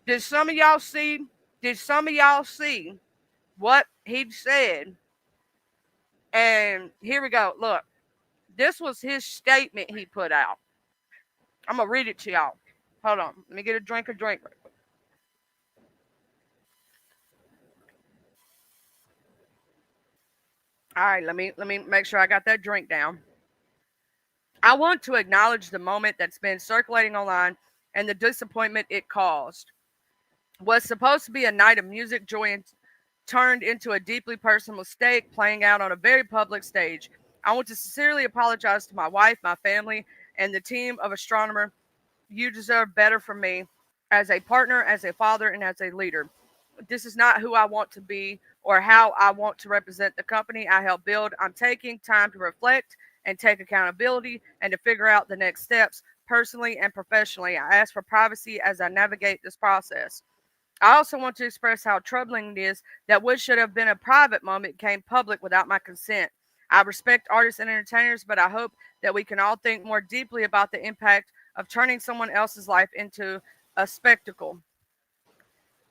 Did some of y'all see? Did some of y'all see what he said? And here we go. Look, this was his statement he put out. I'm gonna read it to y'all. Hold on. Let me get a drink. Right quick. All right. Let me make sure I got that drink down. I want to acknowledge the moment that's been circulating online and the disappointment it caused. Was supposed to be a night of music, joy, and turned into a deeply personal mistake playing out on a very public stage. I want to sincerely apologize to my wife, my family, and the team of astronomer. You deserve better from me as a partner, as a father, and as a leader. This is not who I want to be or how I want to represent the company I help build. I'm taking time to reflect and take accountability and to figure out the next steps personally and professionally. I ask for privacy as I navigate this process. I also want to express how troubling it is that what should have been a private moment came public without my consent. I respect artists and entertainers, but I hope that we can all think more deeply about the impact of turning someone else's life into a spectacle.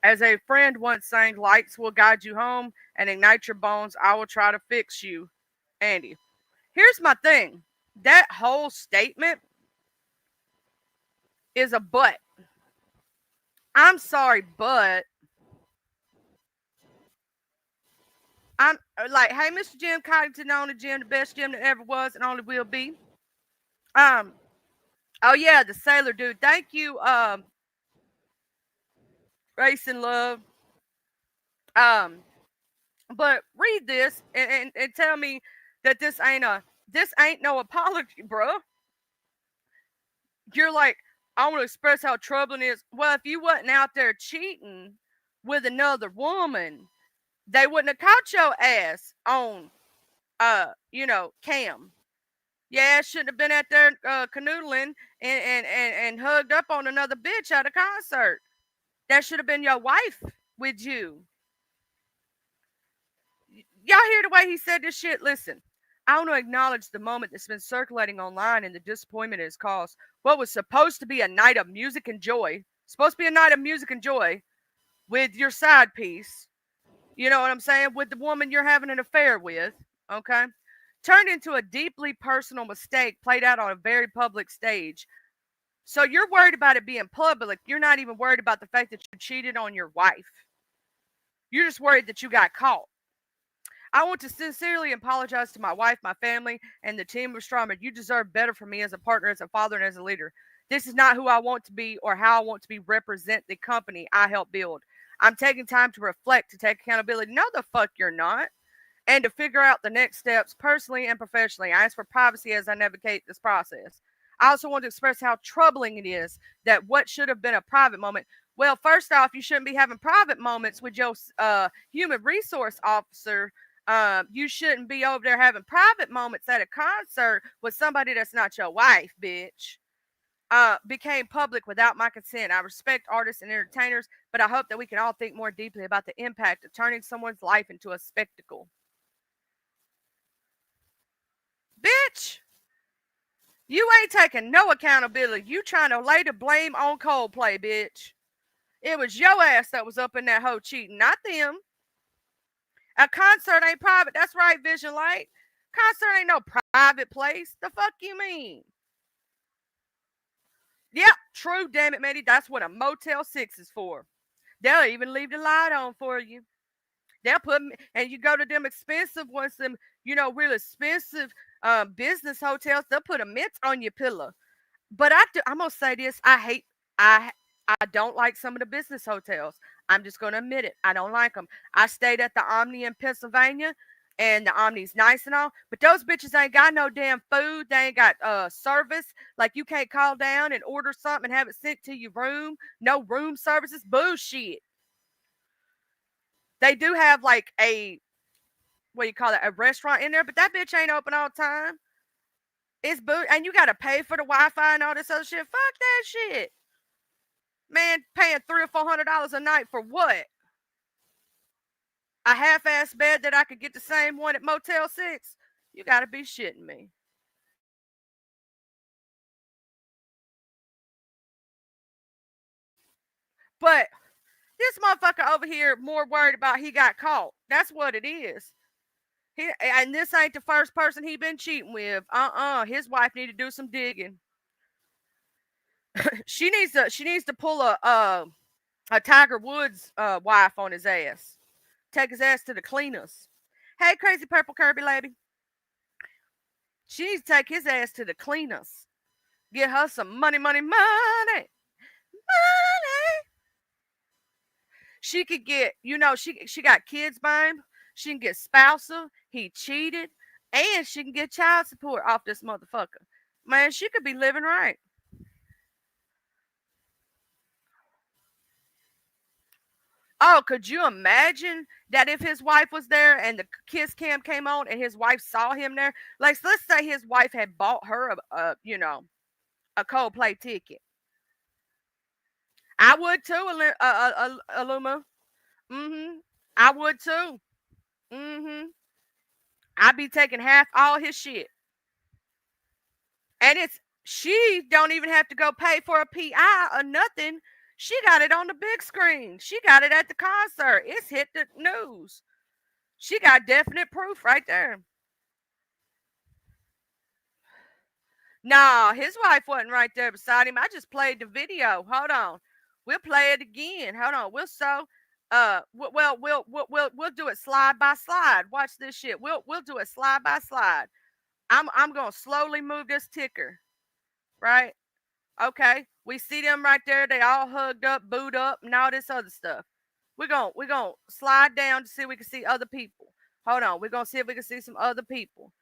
As a friend once sang, lights will guide you home and ignite your bones. I will try to fix you, Andy. Here's my thing. That whole statement is a but. I'm sorry, but I'm like, hey, Mr. Jim Coddington, the only Jim, the best Jim that ever was and only will be. Oh yeah, the sailor dude. Thank you, Race and Love. But read this and tell me that this ain't no apology, bro. You're like, I want to express how troubling it is. Well, if you wasn't out there cheating with another woman, they wouldn't have caught your ass on cam. Yeah, shouldn't have been out there canoodling and hugged up on another bitch at a concert. That should have been your wife with you. Y'all hear the way he said this shit? Listen, I want to acknowledge the moment that's been circulating online and the disappointment it has caused. What was supposed to be a night of music and joy, with your side piece, you know what I'm saying, with the woman you're having an affair with, okay, turned into a deeply personal mistake played out on a very public stage. So you're worried about it being public. You're not even worried about the fact that you cheated on your wife. You're just worried that you got caught. I want to sincerely apologize to my wife, my family, and the team of Strummer. You deserve better from me as a partner, as a father, and as a leader. This is not who I want to be or how I want to be represent the company I help build. I'm taking time to reflect, to take accountability. No, the fuck you're not. And to figure out the next steps personally and professionally. I ask for privacy as I navigate this process. I also want to express how troubling it is that what should have been a private moment. Well, first off, you shouldn't be having private moments with your human resource officer. You shouldn't be over there having private moments at a concert with somebody that's not your wife, bitch. Became public without my consent. I respect artists and entertainers, but I hope that we can all think more deeply about the impact of turning someone's life into a spectacle. Bitch, you ain't taking no accountability. You trying to lay the blame on Coldplay, bitch. It was your ass that was up in that hoe cheating, not them. A concert ain't private. That's right, Vision Light. Concert ain't no private place. The fuck you mean? Yep, true, damn it, matey. That's what a Motel 6 is for. They'll even leave the light on for you. They'll put, and you go to them expensive ones, them, real expensive business hotels, they'll put a mint on your pillow. But I'm going to say this. I don't like some of the business hotels. I'm just going to admit it. I don't like them. I stayed at the Omni in Pennsylvania, and the Omni's nice and all, but those bitches ain't got no damn food. They ain't got service. Like, you can't call down and order something and have it sent to your room. No room services. Bullshit. They do have like a restaurant in there, but that bitch ain't open all the time. It's and you gotta pay for the Wi-Fi and all this other shit. Fuck that shit. Man, paying $300 or $400 a night for what? A half-ass bed that I could get the same one at Motel 6? You gotta be shitting me. But this motherfucker over here more worried about he got caught. That's what it is. And this ain't the first person he been cheating with. His wife need to do some digging. she needs to pull a Tiger Woods wife on his ass. Take his ass to the cleaners. Hey, crazy purple Kirby lady. She needs to take his ass to the cleaners. Get her some money. She could get, she got kids by him. She can get spousal. He cheated. And she can get child support off this motherfucker. Man, she could be living right. Oh, could you imagine that if his wife was there and the kiss cam came on and his wife saw him there? Like, let's say his wife had bought her a Coldplay ticket. I would too, Aluma. I would too. I'd be taking half all his shit. And she don't even have to go pay for a PI or nothing. She got it on the big screen. She got it at the concert. It's hit the news. She got definite proof right there. Nah, his wife wasn't right there beside him. I just played the video. Hold on. We'll play it again. Hold on. We'll do it slide by slide. Watch this shit. We'll do it slide by slide. I'm gonna slowly move this ticker. Right? Okay. We see them right there. They all hugged up, booed up, and all this other stuff. We're gonna slide down to see if we can see other people. Hold on. We're gonna see if we can see some other people.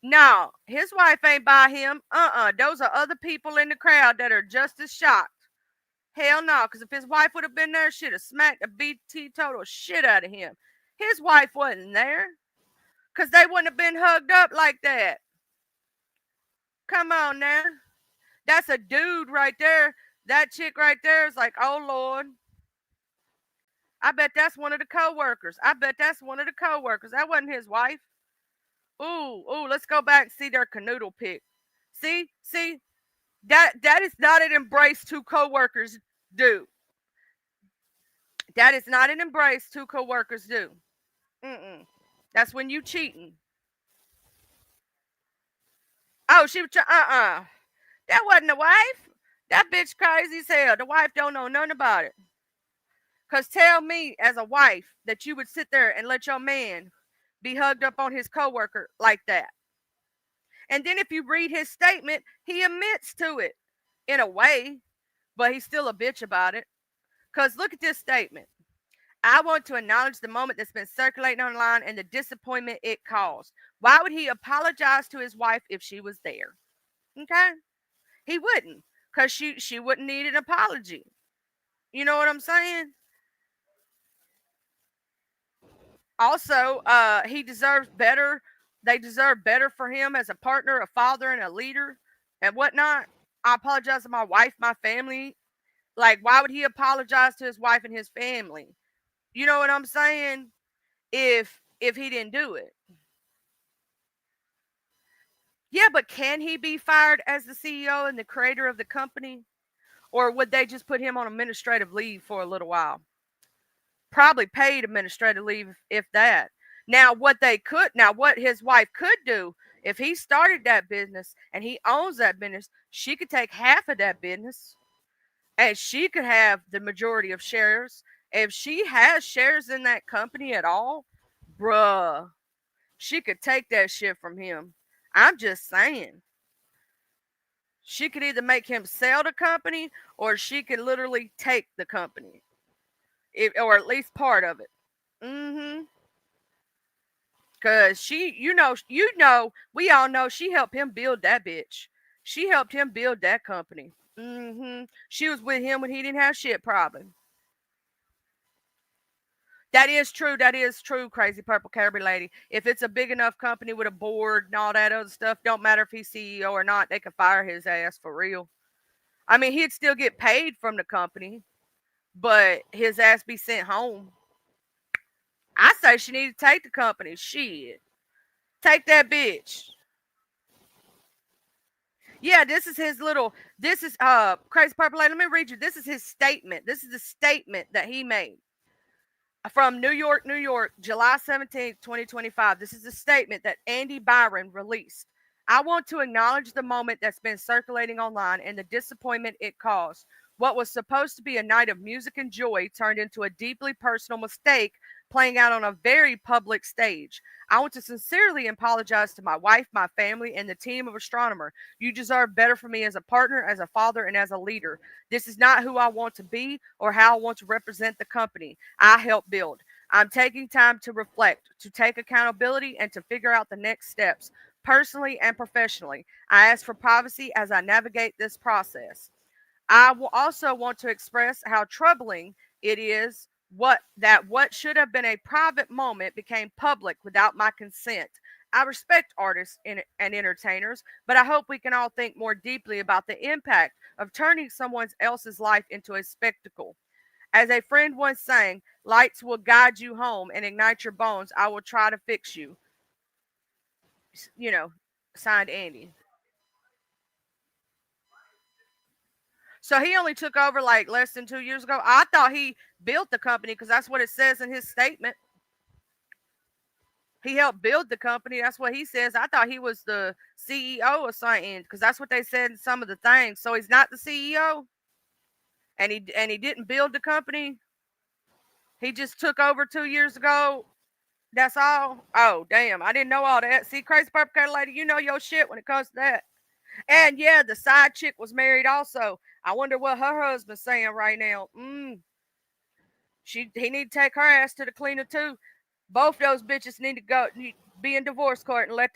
No, his wife ain't by him. Those are other people in the crowd that are just as shocked. Hell no, because if his wife would have been there, she'd have smacked the BT total shit out of him. His wife wasn't there, because they wouldn't have been hugged up like that. Come on now. That's a dude right there. That chick right there is like, oh Lord. I bet that's one of the co-workers. That wasn't his wife. Ooh, let's go back and see their canoodle pic. See, that is not an embrace two co-workers do. That is not an embrace two co-workers do. That's when you cheating. Oh, she was that wasn't the wife. That bitch crazy as hell. The wife don't know nothing about it. Because tell me as a wife that you would sit there and let your man be hugged up on his coworker like that. And then if you read his statement, he admits to it in a way, but he's still a bitch about it. Because look at this statement. I want to acknowledge the moment that's been circulating online and the disappointment it caused. Why would he apologize to his wife if she was there? Okay? He wouldn't, because she wouldn't need an apology. You know what I'm saying? Also, he deserves better. They deserve better for him as a partner, a father, and a leader, and whatnot. I apologize to my wife, my family. Like, why would he apologize to his wife and his family? You know what I'm saying? If he didn't do it. Yeah, but can he be fired as the CEO and the creator of the company? Or would they just put him on administrative leave for a little while? Probably paid administrative leave, if that. Now, what his wife could do, if he started that business and he owns that business, she could take half of that business and she could have the majority of shares. If she has shares in that company at all, bruh, she could take that shit from him. I'm just saying. She could either make him sell the company or she could literally take the company. Or at least part of it. Because she, we all know she helped him build that bitch. She helped him build that company. She was with him when he didn't have shit probably. That is true, crazy purple Kirby lady. If it's a big enough company with a board and all that other stuff, don't matter if he's CEO or not, they can fire his ass for real. I mean, he'd still get paid from the company, but his ass be sent home. I say she need to take the company. Shit. Take that bitch. Yeah, this is crazy purple lady. Let me read you. This is his statement. This is the statement that he made. From New York, July 17th, 2025. This is a statement that Andy Byron released. I want to acknowledge the moment that's been circulating online and the disappointment it caused. What was supposed to be a night of music and joy turned into a deeply personal mistake playing out on a very public stage. I want to sincerely apologize to my wife, my family, and the team of Astronomer. You deserve better from me as a partner, as a father, and as a leader. This is not who I want to be or how I want to represent the company I helped build. I'm taking time to reflect, to take accountability, and to figure out the next steps, personally and professionally. I ask for privacy as I navigate this process. I will also want to express how troubling it is what should have been a private moment became public without my consent. I respect artists and entertainers, but I hope we can all think more deeply about the impact of turning someone else's life into a spectacle. As a friend once sang, lights will guide you home and ignite your bones. I will try to fix you. You know, signed Andy. So he only took over like less than 2 years ago. I thought he built the company because that's what it says in his statement. He helped build the company. That's what he says. I thought he was the CEO or something because that's what they said in some of the things. So he's not the CEO, and he didn't build the company. He just took over 2 years ago. That's all. Oh damn! I didn't know all that. See, crazy perpetrator lady, you know your shit when it comes to that. And yeah, the side chick was married also. I wonder what her husband's saying right now. He need to take her ass to the cleaner too. Both those bitches need to go be in divorce court and let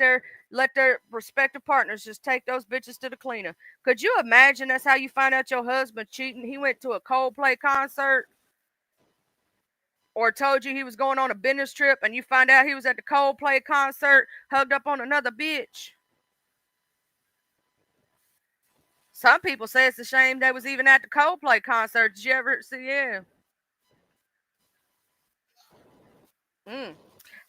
their respective partners just take those bitches to the cleaner. Could you imagine that's how you find out your husband cheating? He went to a Coldplay concert or told you he was going on a business trip and you find out he was at the Coldplay concert hugged up on another bitch. Some people say it's a shame they was even at the Coldplay concert. Did you ever see? Yeah.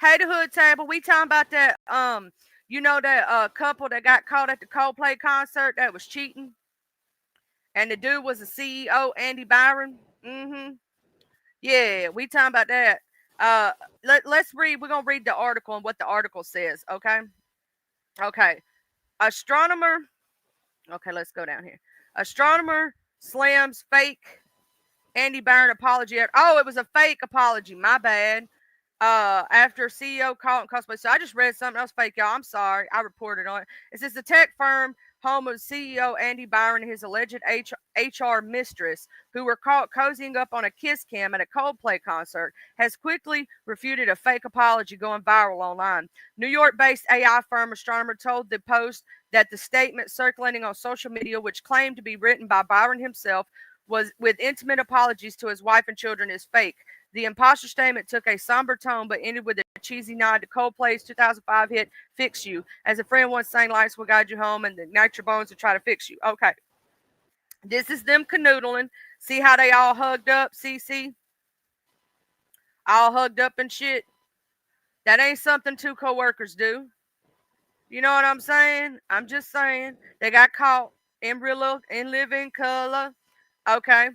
Hey, the hood table. We talking about that. That couple that got caught at the Coldplay concert that was cheating, and the dude was the CEO, Andy Byron. Yeah, we talking about that. Let's read. We're gonna read the article and what the article says. Okay. Okay. Astronomer. Okay, let's go down here. Astronomer slams fake Andy Byron apology. Oh, it was a fake apology. My bad. After CEO caught in cosplay. So I just read something else fake, y'all. I'm sorry. I reported on it. It says the tech firm home of CEO Andy Byron and his alleged HR mistress, who were caught cozying up on a kiss cam at a Coldplay concert, has quickly refuted a fake apology going viral online. New York-based AI firm Astronomer told the Post that the statement circulating on social media, which claimed to be written by Byron himself, was with intimate apologies to his wife and children, is fake. The imposter statement took a somber tone but ended with a cheesy nod to Coldplay's 2005 hit Fix You. As a friend once sang, lights will guide you home and ignite your bones to try to fix you. Okay. This is them canoodling. See how they all hugged up, CC? All hugged up and shit. That ain't something two co-workers do. You know what I'm saying? I'm just saying. They got caught in living color. Okay.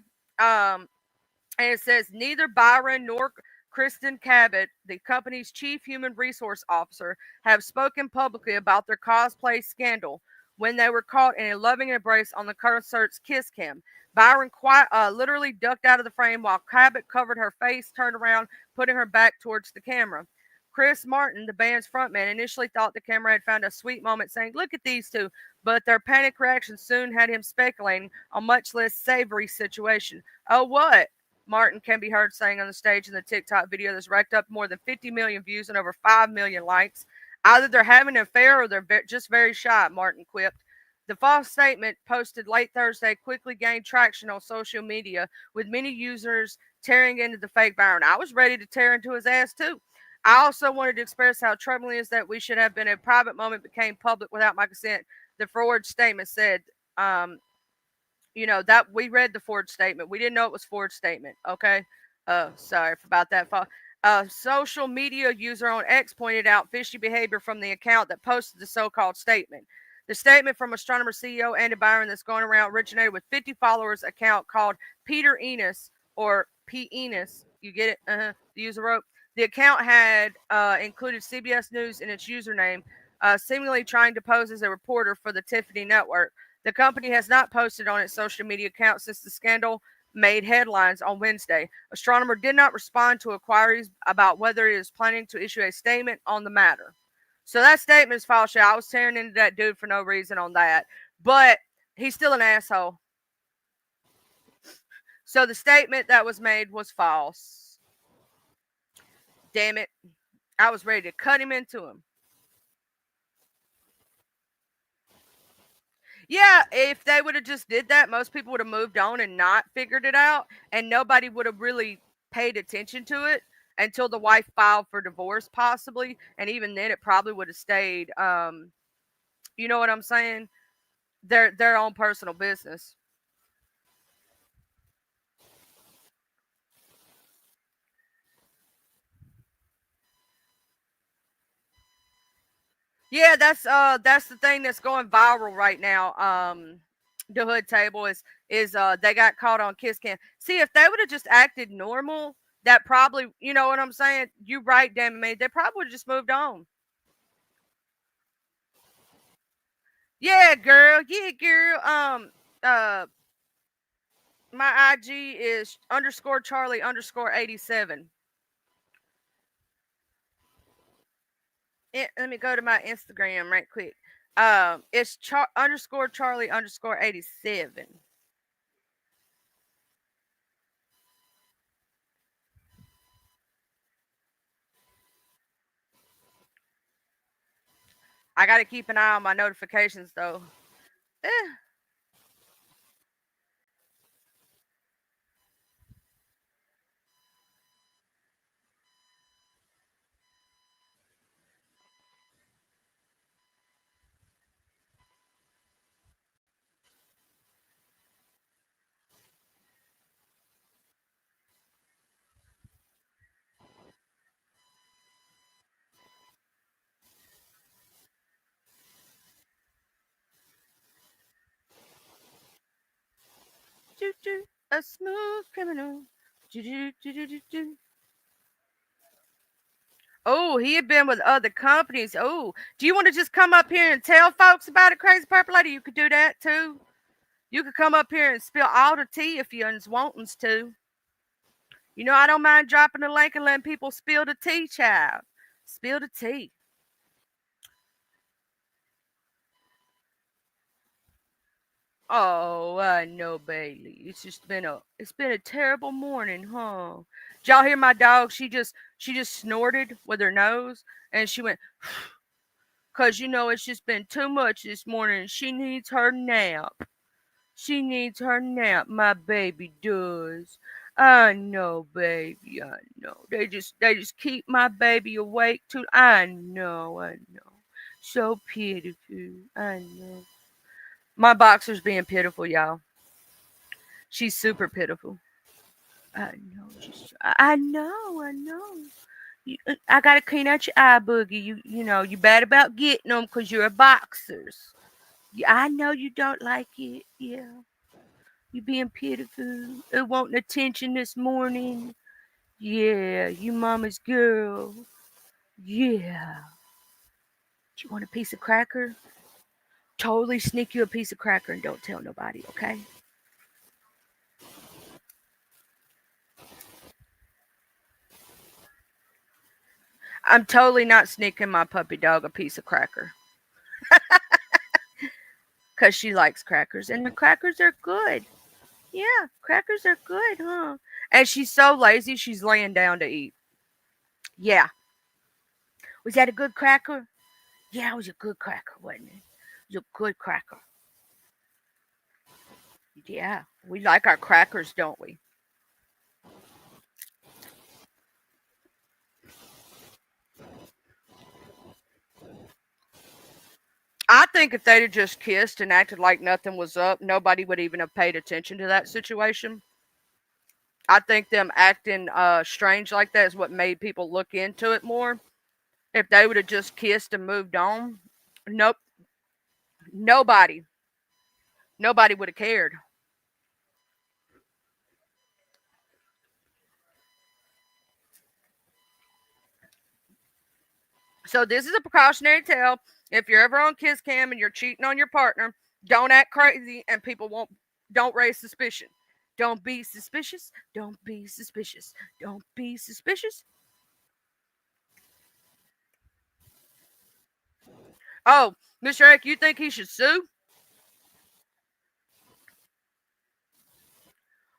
And it says neither Byron nor Kristen Cabot, the company's chief human resource officer, have spoken publicly about their cosplay scandal when they were caught in a loving embrace on the concert's kiss cam. Byron literally ducked out of the frame while Cabot covered her face, turned around, putting her back towards the camera. Chris Martin, the band's frontman, initially thought the camera had found a sweet moment saying, "Look at these two," but their panic reaction soon had him speculating on a much less savory situation. Oh, what? Martin can be heard saying on the stage in the TikTok video that's racked up more than 50 million views and over 5 million likes. Either they're having an affair or they're just very shy, Martin quipped. The false statement, posted late Thursday, quickly gained traction on social media, with many users tearing into the fake Byron. I was ready to tear into his ass too. I also wanted to express how troubling it is that we should have been a private moment became public without my consent, the forward statement said. That we read the forward statement. We didn't know it was forward statement. Okay. Sorry about that. Social media user on X pointed out fishy behavior from the account that posted the so-called statement. The statement from Astronomer CEO Andy Byron that's going around originated with 50 followers account called Peter Enos or P. Enos. You get it? The user wrote. The account had included CBS News in its username, seemingly trying to pose as a reporter for the Tiffany Network. The company has not posted on its social media account since the scandal made headlines on Wednesday. Astronomer did not respond to inquiries about whether it is planning to issue a statement on the matter. So that statement is false. I was tearing into that dude for no reason on that. But he's still an asshole. So the statement that was made was false. Damn it. I was ready to cut him into him. Yeah, if they would have just did that, most people would have moved on and not figured it out, and nobody would have really paid attention to it until the wife filed for divorce, possibly, and even then, it probably would have stayed. You know what I'm saying? Their own personal business. Yeah, that's the thing that's going viral right now. The hood table is they got caught on kiss cam. See, if they would have just acted normal, that probably, you know what I'm saying? You right, damn me. They probably would have just moved on. Yeah, girl. Yeah, girl. My IG is _Charlie_87. Let me go to my Instagram right quick. It's _Charlie_87. I got to keep an eye on my notifications though. Eh. A smooth criminal. Oh, he had been with other companies. Oh, do you want to just come up here and tell folks about it, Crazy Purple Lady? You could do that too. You could come up here and spill all the tea if you wantings to. You know, I don't mind dropping the link and letting people spill the tea, child. Spill the tea. Oh, I know, Bailey. It's been a terrible morning, huh? Did y'all hear my dog? She just snorted with her nose and she went, cause it's just been too much this morning. She needs her nap. She needs her nap. My baby does. I know, baby. I know. They just keep my baby awake too. I know. So pitiful. I know. My boxer's being pitiful, y'all. She's super pitiful. I know. I know. I gotta clean out your eye boogie. You bad about getting them because you're a boxers. I know you don't like it. Yeah. You being pitiful. Wanting attention this morning. Yeah. You mama's girl. Yeah. Do you want a piece of cracker? Totally sneak you a piece of cracker and don't tell nobody, okay? I'm totally not sneaking my puppy dog a piece of cracker. Because she likes crackers. And the crackers are good. Yeah, crackers are good, huh? And she's so lazy, she's laying down to eat. Yeah. Was that a good cracker? Yeah, it was a good cracker, wasn't it? It was a good cracker. Yeah, we like our crackers, don't we? I think if they'd have just kissed and acted like nothing was up, nobody would even have paid attention to that situation. I think them acting strange like that is what made people look into it more. If they would have just kissed and moved on, nope, nobody would have cared. So this is a precautionary tale. If you're ever on kiss cam and you're cheating on your partner, Don't act crazy and people won't, don't raise suspicion. Don't be suspicious. Don't be suspicious. Don't be suspicious. Oh, Mr. Eric, you think he should sue?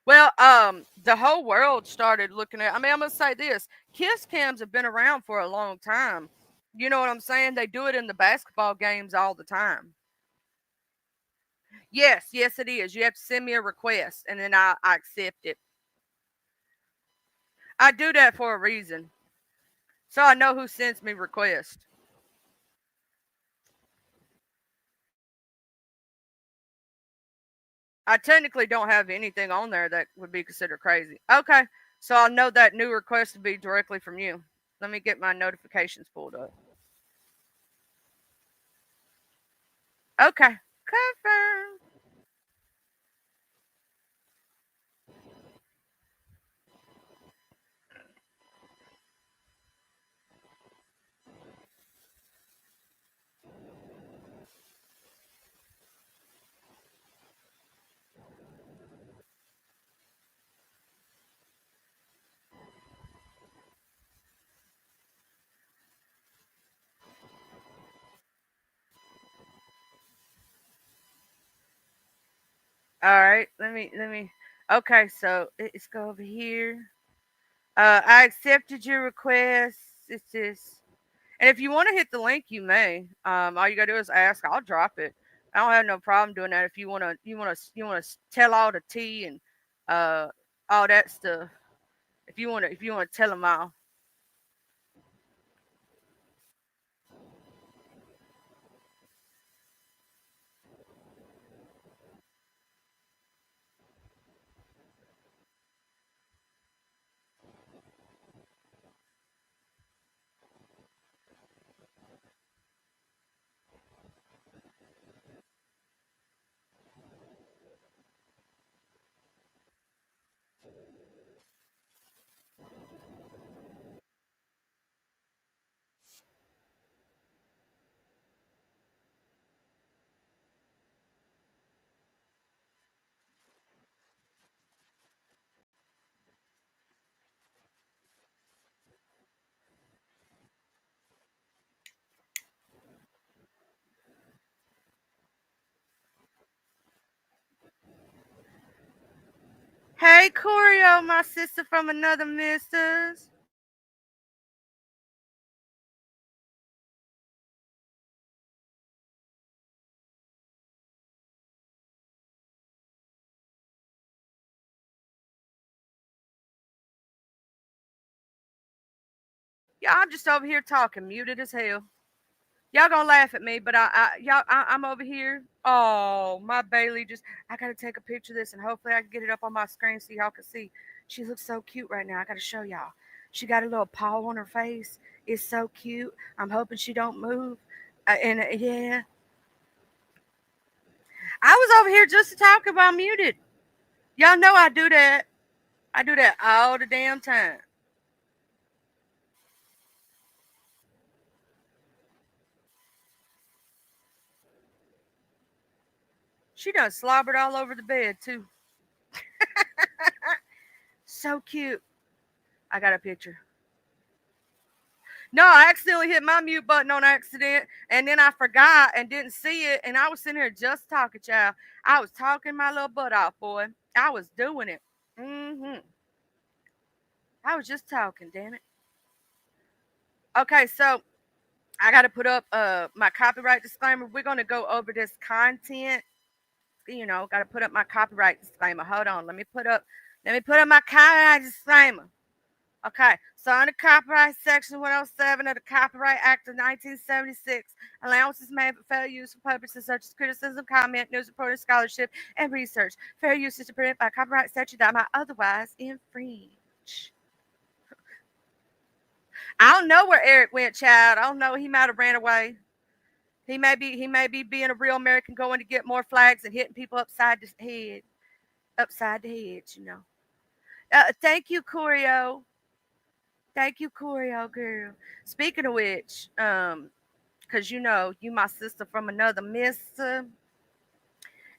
Well, the whole world started looking at. I mean, I'm gonna say this: kiss cams have been around for a long time. You know what I'm saying? They do it in the basketball games all the time. Yes, yes, it is. You have to send me a request, and then I accept it. I do that for a reason, so I know who sends me requests. I technically don't have anything on there that would be considered crazy. Okay, so I'll know that new request to be directly from you. Let me get my notifications pulled up. Okay, confirm. All right, let me. Okay, so let's go over here. I accepted your request. It's this, and if you want to hit the link, you may. All you gotta do is ask. I'll drop it. I don't have no problem doing that. If you wanna tell all the tea and uh all that stuff. If you wanna tell them all. Hey, Corio, my sister from another missus. Yeah, I'm just over here talking, muted as hell. Y'all gonna laugh at me, but I'm over here. Oh, my Bailey just. I gotta take a picture of this, and hopefully I can get it up on my screen so y'all can see. She looks so cute right now. I gotta show y'all. She got a little paw on her face. It's so cute. I'm hoping she don't move. Yeah, I was over here just to talk about muted. Y'all know I do that. I do that all the damn time. She done slobbered all over the bed too. So cute. I got a picture. No, I accidentally hit my mute button on accident, and then I forgot and didn't see it, and I was sitting here just talking, child. I was talking my little butt off, boy. I was doing it. I was just talking, damn it. Okay, so I got to put up my copyright disclaimer. We're gonna go over this content. Got to put up my copyright disclaimer. Hold on, let me put up my copyright disclaimer. Okay, so under copyright section 107 of the Copyright Act of 1976, allowances made for fair use for purposes such as criticism, comment, news reporting, scholarship, and research. Fair use is to prevent by copyright statute that might otherwise infringe. I don't know where Eric went, child. I don't know. He might have ran away. He may be being a real American, going to get more flags and hitting people upside the head. Upside the head. Thank you, Corio. Thank you, Corio girl. Speaking of which, because you my sister from another mister.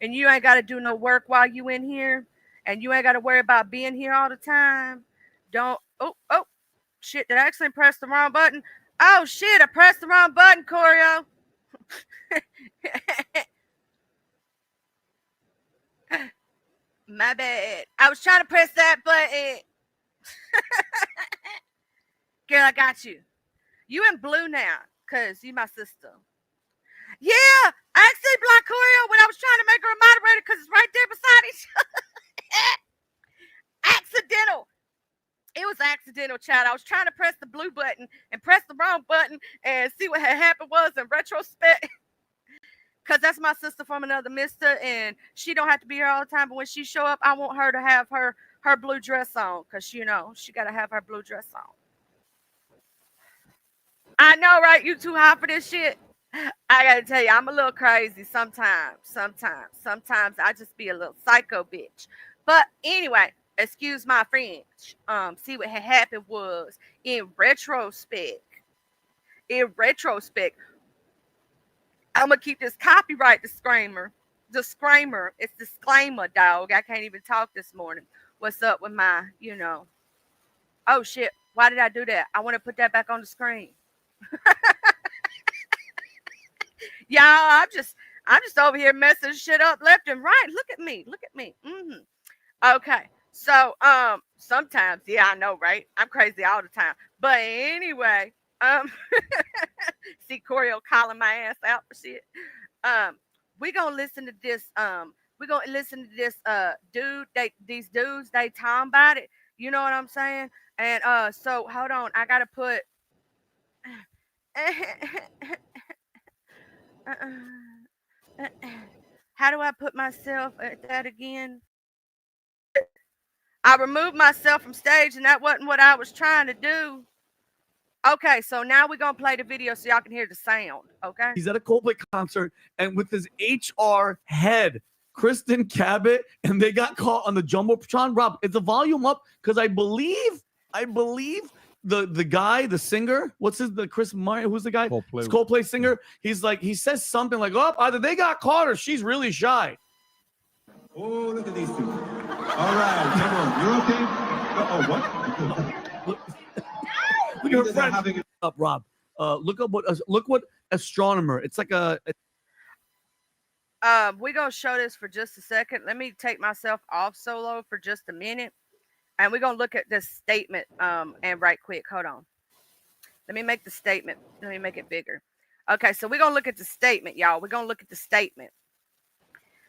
and you ain't got to do no work while you in here, and you ain't got to worry about being here all the time. Don't. Oh, shit! Did I actually press the wrong button? Oh shit! I pressed the wrong button, Choreo. My bad. I was trying to press that button. Girl, I got you. You in blue now, cause you my sister. Yeah, I actually blocked Choreo when I was trying to make her a moderator, cause it's right there beside each other. Accidental. It was accidental, child. I was trying to press the blue button and press the wrong button and see what had happened was in retrospect. Cause that's my sister from another mister, and she don't have to be here all the time. But when she show up, I want her to have her blue dress on, cause you know she gotta have her blue dress on. I know, right? You too hot for this shit. I gotta tell you, I'm a little crazy sometimes. Sometimes I just be a little psycho bitch. But anyway, excuse my French. See what had happened was in retrospect. I'm gonna keep this copyright disclaimer. It's disclaimer, dog. I can't even talk this morning. What's up with my, Oh shit! Why did I do that? I want to put that back on the screen. Y'all, I'm just over here messing shit up left and right. Look at me. Okay. So sometimes, yeah, I know, right? I'm crazy all the time. But anyway, see Choreo calling my ass out for shit. We're gonna listen to this. Dude. These dudes, they talking about it. You know what I'm saying? And so hold on, I gotta put. How do I put myself at that again? I removed myself from stage, and that wasn't what I was trying to do. Okay, so now we're gonna play the video so y'all can hear the sound. Okay. He's at a Coldplay concert, and with his HR head, Kristen Cabot, and they got caught on the Jumbotron. Rob, is the volume up? Because I believe the guy, the singer, Chris Martin, who's the guy? Coldplay singer. He's like, he says something like, oh, either they got caught or she's really shy. Oh, look at these two. All right, come on. You're okay? What? Look at her friend. Up, Rob. Look what astronomer. It's like a we're gonna show this for just a second. Let me take myself off solo for just a minute. And we're going to look at this statement and right quick. Hold on. Let me make the statement. Let me make it bigger. Okay, so we're going to look at the statement, y'all. We're going to look at the statement.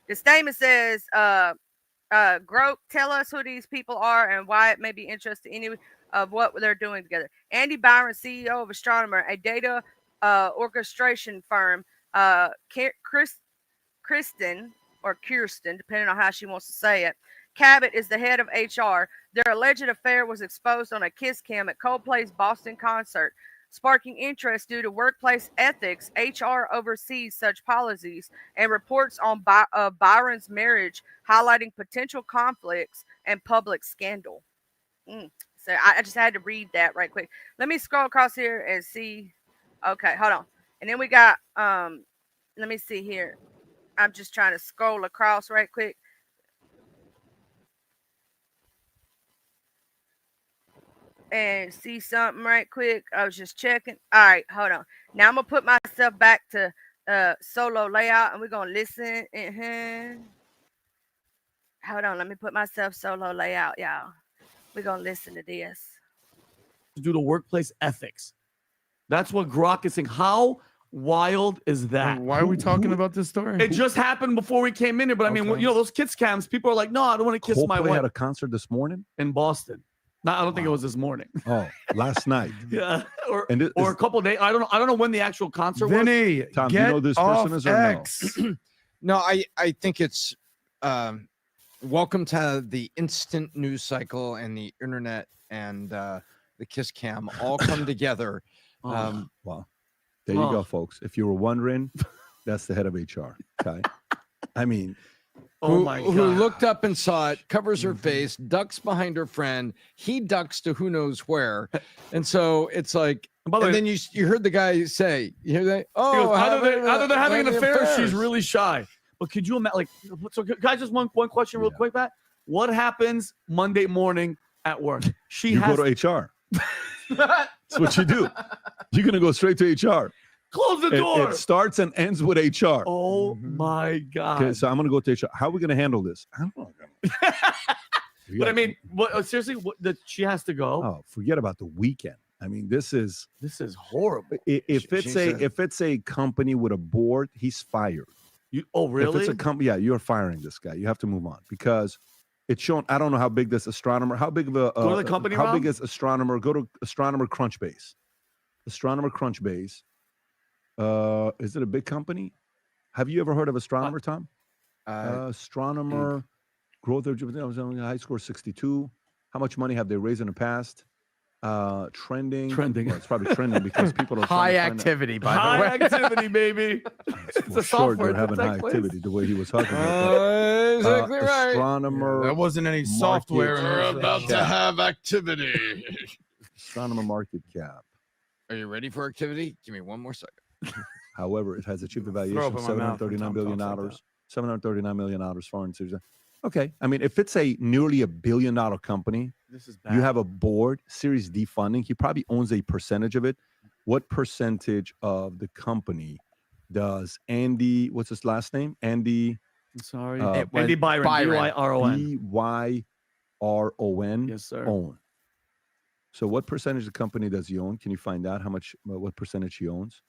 The statement says, Groke, tell us who these people are and why it may be interesting to any of what they're doing together. Andy Byron, CEO of Astronomer, a data orchestration firm. Kirsten, depending on how she wants to say it. Cabot is the head of HR. Their alleged affair was exposed on a kiss cam at Coldplay's Boston concert, sparking interest due to workplace ethics. HR oversees such policies and reports on Byron's marriage, highlighting potential conflicts and public scandal. So I just had to read that right quick. Let me scroll across here and see. Okay, hold on. And then we got, let me see here. I'm just trying to scroll across right quick. And see something right quick. I was just checking. All right, hold on. Now I'm gonna put myself back to solo layout, and we're gonna listen. Hold on, let me put myself solo layout, y'all. We're gonna listen to this. Due to workplace ethics. That's what Grok is saying. How wild is that? Why are we talking about this story? It just happened before we came in here, but I mean, those kids cams, people are like, no, I don't want to kiss my wife. Had a concert this morning in Boston. No, I don't think it was this morning. Oh, last night. Yeah, or a couple of days. I don't know when the actual concert was. Tom, do you know this person is or X. no? No, I think it's welcome to the instant news cycle and the internet and the kiss cam all come together. Well, there you go, folks. If you were wondering, that's the head of HR. Okay, I mean. Who looked up and saw it, covers her face, ducks behind her friend. He ducks to who knows where. And so it's like, and then you heard the guy say, you hear that? Oh, other than having an affair, she's really shy. But could you imagine? Like, so guys, just one question, real quick, Pat. What happens Monday morning at work? You go to HR. That's what you do. You're gonna go straight to HR. Close the door. It starts and ends with HR. Oh my God. Okay, so I'm gonna go to HR. How are we gonna handle this? I don't know. But I mean, seriously, she has to go. Oh, forget about the weekend. I mean, this is horrible. If it's a company with a board, he's fired. Really? If it's a company, yeah, you're firing this guy. You have to move on because it's shown. I don't know how big this astronomer. How big of a go to the company? How big is astronomer? Go to Astronomer Crunchbase. Astronomer Crunchbase. Is it a big company? Have you ever heard of Astronomer, Tom? Astronomer growth of high score 62. How much money have they raised in the past? Trending. Well, it's probably trending because people are high activity, by the way. High activity, baby. It's a sure they're having high activity the way he was talking about. Exactly right. Astronomer. That wasn't any software. We're about to have activity. Astronomer market cap. Are you ready for activity? Give me one more second. However, it has achieved a valuation Throw of up in my mouth when $739 Tom billion. talks $739 million foreign. Okay. I mean, if it's a nearly $1 billion company, this is bad. You have a board, Series D funding. He probably owns a percentage of it. What percentage of the company does Andy, what's his last name? Andy. I'm sorry. Andy Byron. B-Y-R-O-N. B-Y-R-O-N. Yes, sir. Own. So what percentage of the company does he own? Can you find out what percentage he owns?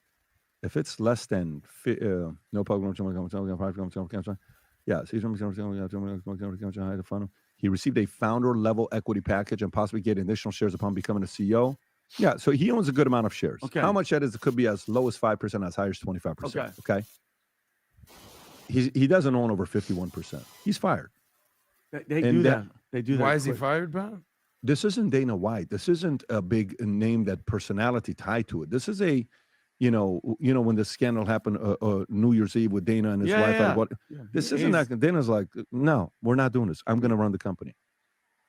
If it's less than no problem. Yeah, he received a founder level equity package and possibly get additional shares upon becoming a CEO. Yeah, so he owns a good amount of shares. Okay. How much that is? It could be as low as 5%, as high as 25%. Okay. He doesn't own over 51%. He's fired. They do that. They do that. Why is he fired, Pat? This isn't Dana White. This isn't a big name that personality tied to it. This is a, when the scandal happened New Year's Eve with Dana and his wife. This isn't that. Dana's like, no, we're not doing this. I'm going to run the company.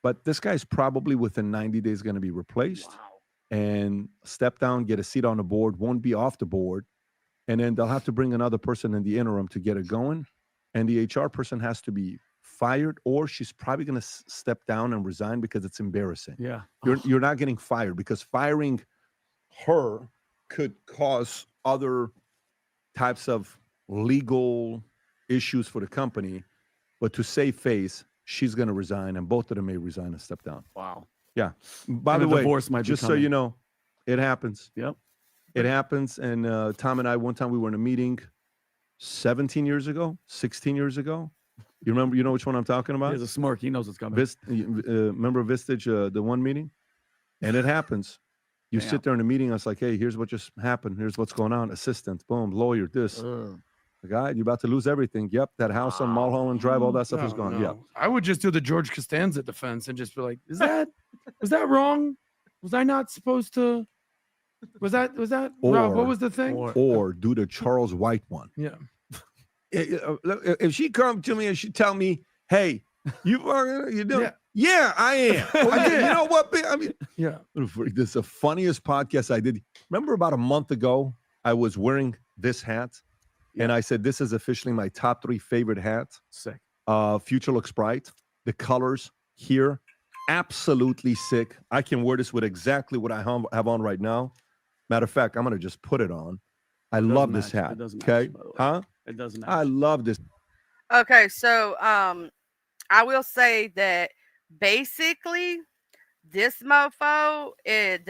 But this guy's probably within 90 days going to be replaced and step down, get a seat on the board, won't be off the board. And then they'll have to bring another person in the interim to get it going. And the HR person has to be fired, or she's probably going to step down and resign because it's embarrassing. Yeah. You're not getting fired because firing her could cause other types of legal issues for the company. But to save face, she's going to resign, and both of them may resign and step down. Wow. Yeah. By And the a way, divorce might be just so coming. you know, it happens. Yep. It happens. And Tom and I, one time we were in a meeting 17 years ago, 16 years ago. You remember, you know which one I'm talking about? He has a smirk. He knows it's coming. Remember Vistage, the one meeting? And it happens. You sit there in a meeting, I was like, hey, here's what just happened. Here's what's going on. Assistant, boom, lawyer, this. The guy, you're about to lose everything. Yep, that house on Mulholland Drive, all that stuff is gone. Yeah. I would just do the George Costanza defense and just be like, was that wrong? Was I not supposed to? Was that Rob, what was the thing? Or do the Charles White one. Yeah. If she come to me and she tell me, hey, you do? Yeah, I am. You know what? I mean, yeah. This is the funniest podcast I did. Remember about a month ago, I was wearing this hat, and I said, this is officially my top 3 favorite hats. Sick. Future looks bright. The colors here, absolutely sick. I can wear this with exactly what I have on right now. Matter of fact, I'm going to just put it on. I love this hat. Okay. Huh? It doesn't I love this. Okay, so I will say that basically this mofo is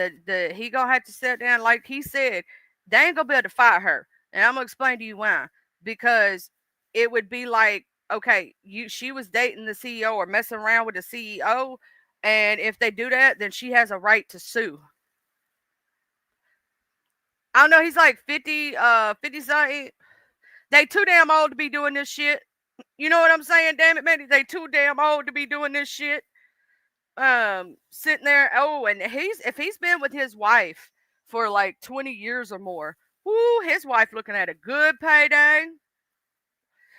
he gonna have to sit down, like he said, they ain't gonna be able to fire her. And I'm gonna explain to you why. Because it would be like, okay, she was dating the CEO or messing around with the CEO, and if they do that, then she has a right to sue. I don't know, he's like 50 something. They too damn old to be doing this shit. You know what I'm saying? Damn it, man. They too damn old to be doing this shit. Sitting there. Oh, and if he's been with his wife for like 20 years or more, whoo, his wife looking at a good payday.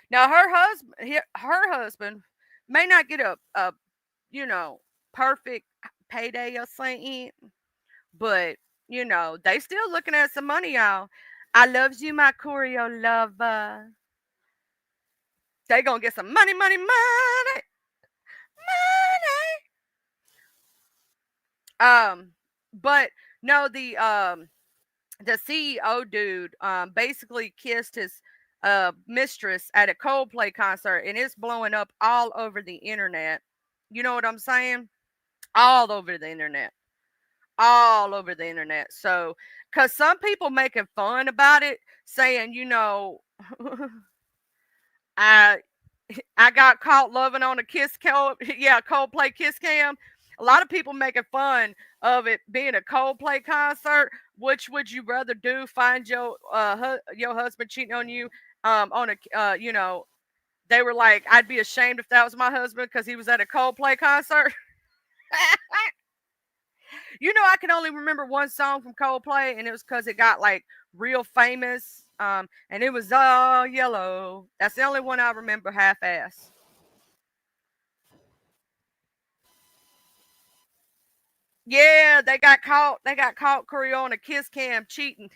Now her husband may not get a perfect payday or something, but they still looking at some money, y'all. I loves you, my Choreo lover. They gonna get some money, money, money, money. But no, the CEO dude basically kissed his mistress at a Coldplay concert, and it's blowing up all over the internet. You know what I'm saying? All over the internet. All over the internet. So, because some people making fun about it, saying, you know, I got caught loving on a Coldplay kiss cam. A lot of people making fun of it being a Coldplay concert. Which would you rather do? Find your husband cheating on you on a you know, they were like, I'd be ashamed if that was my husband because he was at a Coldplay concert. You know, I can only remember one song from Coldplay, and it was because it got like real famous. And it was All Yellow. That's the only one I remember half-ass. Yeah, they got caught. They got caught, Curry, on a kiss cam cheating.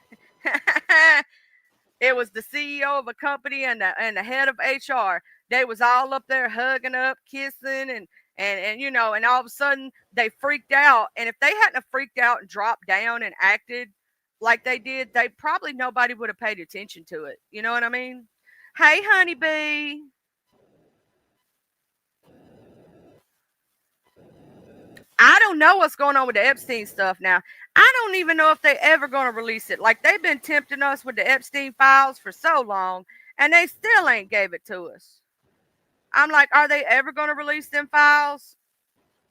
It was the CEO of a company and the head of HR. They was all up there hugging up, kissing, and you know, and all of a sudden they freaked out. And if they hadn't have freaked out and dropped down and acted like they did, they probably nobody would have paid attention to it. You know what I mean? Hey, honeybee. I don't know what's going on with the Epstein stuff now. I don't even know if they ever going to release it. Like, they've been tempting us with the Epstein files for so long, and they still ain't gave it to us. I'm like, are they ever going to release them files?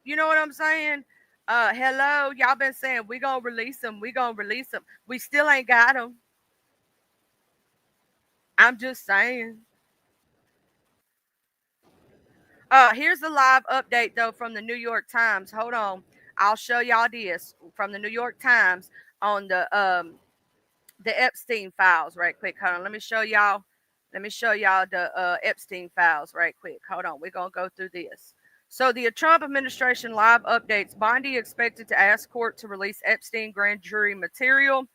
You know what I'm saying? Hello, y'all been saying we going to release them. We going to release them. We still ain't got them. I'm just saying. Here's the live update, though, from the New York Times. Hold on. I'll show y'all this from the New York Times on the Epstein files right quick. Hold on. Let me show y'all the Epstein files right quick. Hold on. We're going to go through this. So the Trump administration live updates. Bondi expected to ask court to release Epstein grand jury material.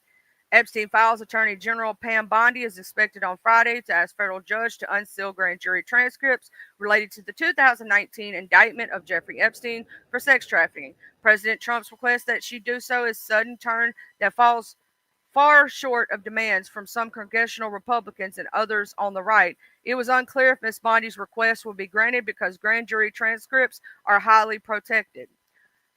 Epstein files attorney general Pam Bondi is expected on Friday to ask federal judge to unseal grand jury transcripts related to the 2019 indictment of Jeffrey Epstein for sex trafficking. President Trump's request that she do so is a sudden turn that falls far short of demands from some congressional Republicans and others on the right. It was unclear if Ms. Bondi's request will be granted because grand jury transcripts are highly protected.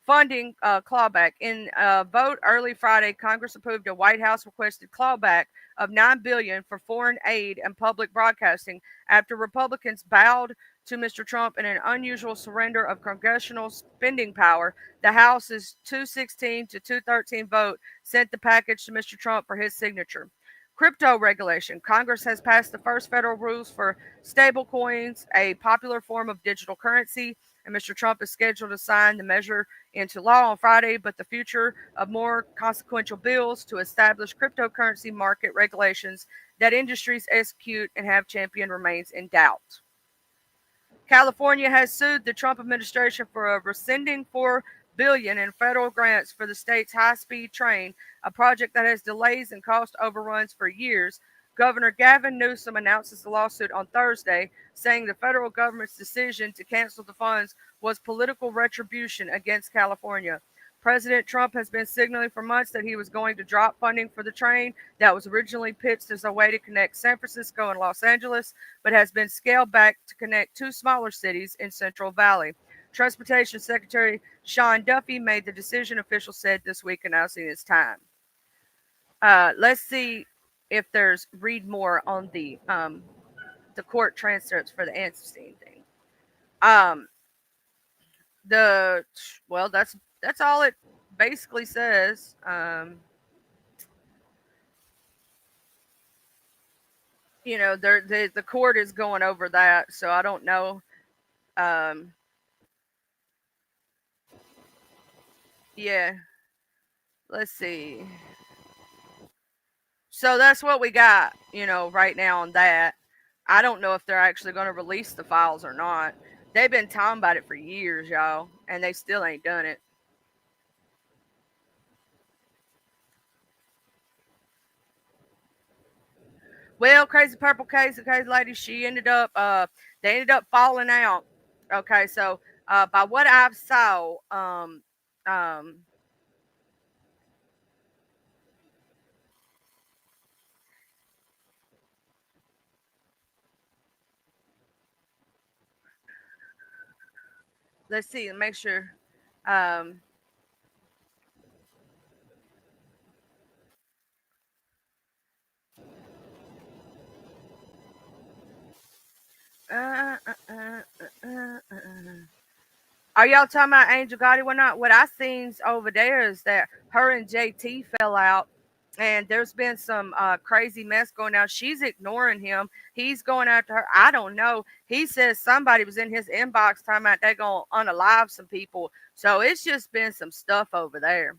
Funding clawback. In a vote early Friday, Congress approved a White House requested clawback of $9 billion for foreign aid and public broadcasting after Republicans bowed to Mr. Trump in an unusual surrender of congressional spending power. The House's 216 to 213 vote sent the package to Mr. Trump for his signature. Crypto regulation. Congress has passed the first federal rules for stablecoins, a popular form of digital currency, and Mr. Trump is scheduled to sign the measure into law on Friday, but the future of more consequential bills to establish cryptocurrency market regulations that industries execute and have championed remains in doubt. California has sued the Trump administration for rescinding $4 billion in federal grants for the state's high-speed train, a project that has delays and cost overruns for years. Governor Gavin Newsom announces the lawsuit on Thursday, saying the federal government's decision to cancel the funds was political retribution against California. President Trump has been signaling for months that he was going to drop funding for the train that was originally pitched as a way to connect San Francisco and Los Angeles, but has been scaled back to connect two smaller cities in Central Valley. Transportation Secretary Sean Duffy made the decision, officials said this week, announcing his time. Let's see if there's read more on the court transcripts for the Epstein thing. That's all it basically says. You know, the court is going over that, so I don't know. Yeah. Let's see. So that's what we got, you know, right now on that. I don't know if they're actually going to release the files or not. They've been talking about it for years, y'all, and they still ain't done it. Well, Crazy Purple Crazy Lady, she ended up they ended up falling out. Okay, so by what I've saw, let's see, make sure. Um, uh, uh, uh, uh, uh, uh. Are y'all talking about Angel Gotti? What I seen over there is that her and JT fell out, and there's been some crazy mess going on. She's ignoring him. He's going after her. I don't know. He says somebody was in his inbox talking about they're gonna unalive some people. So it's just been some stuff over there.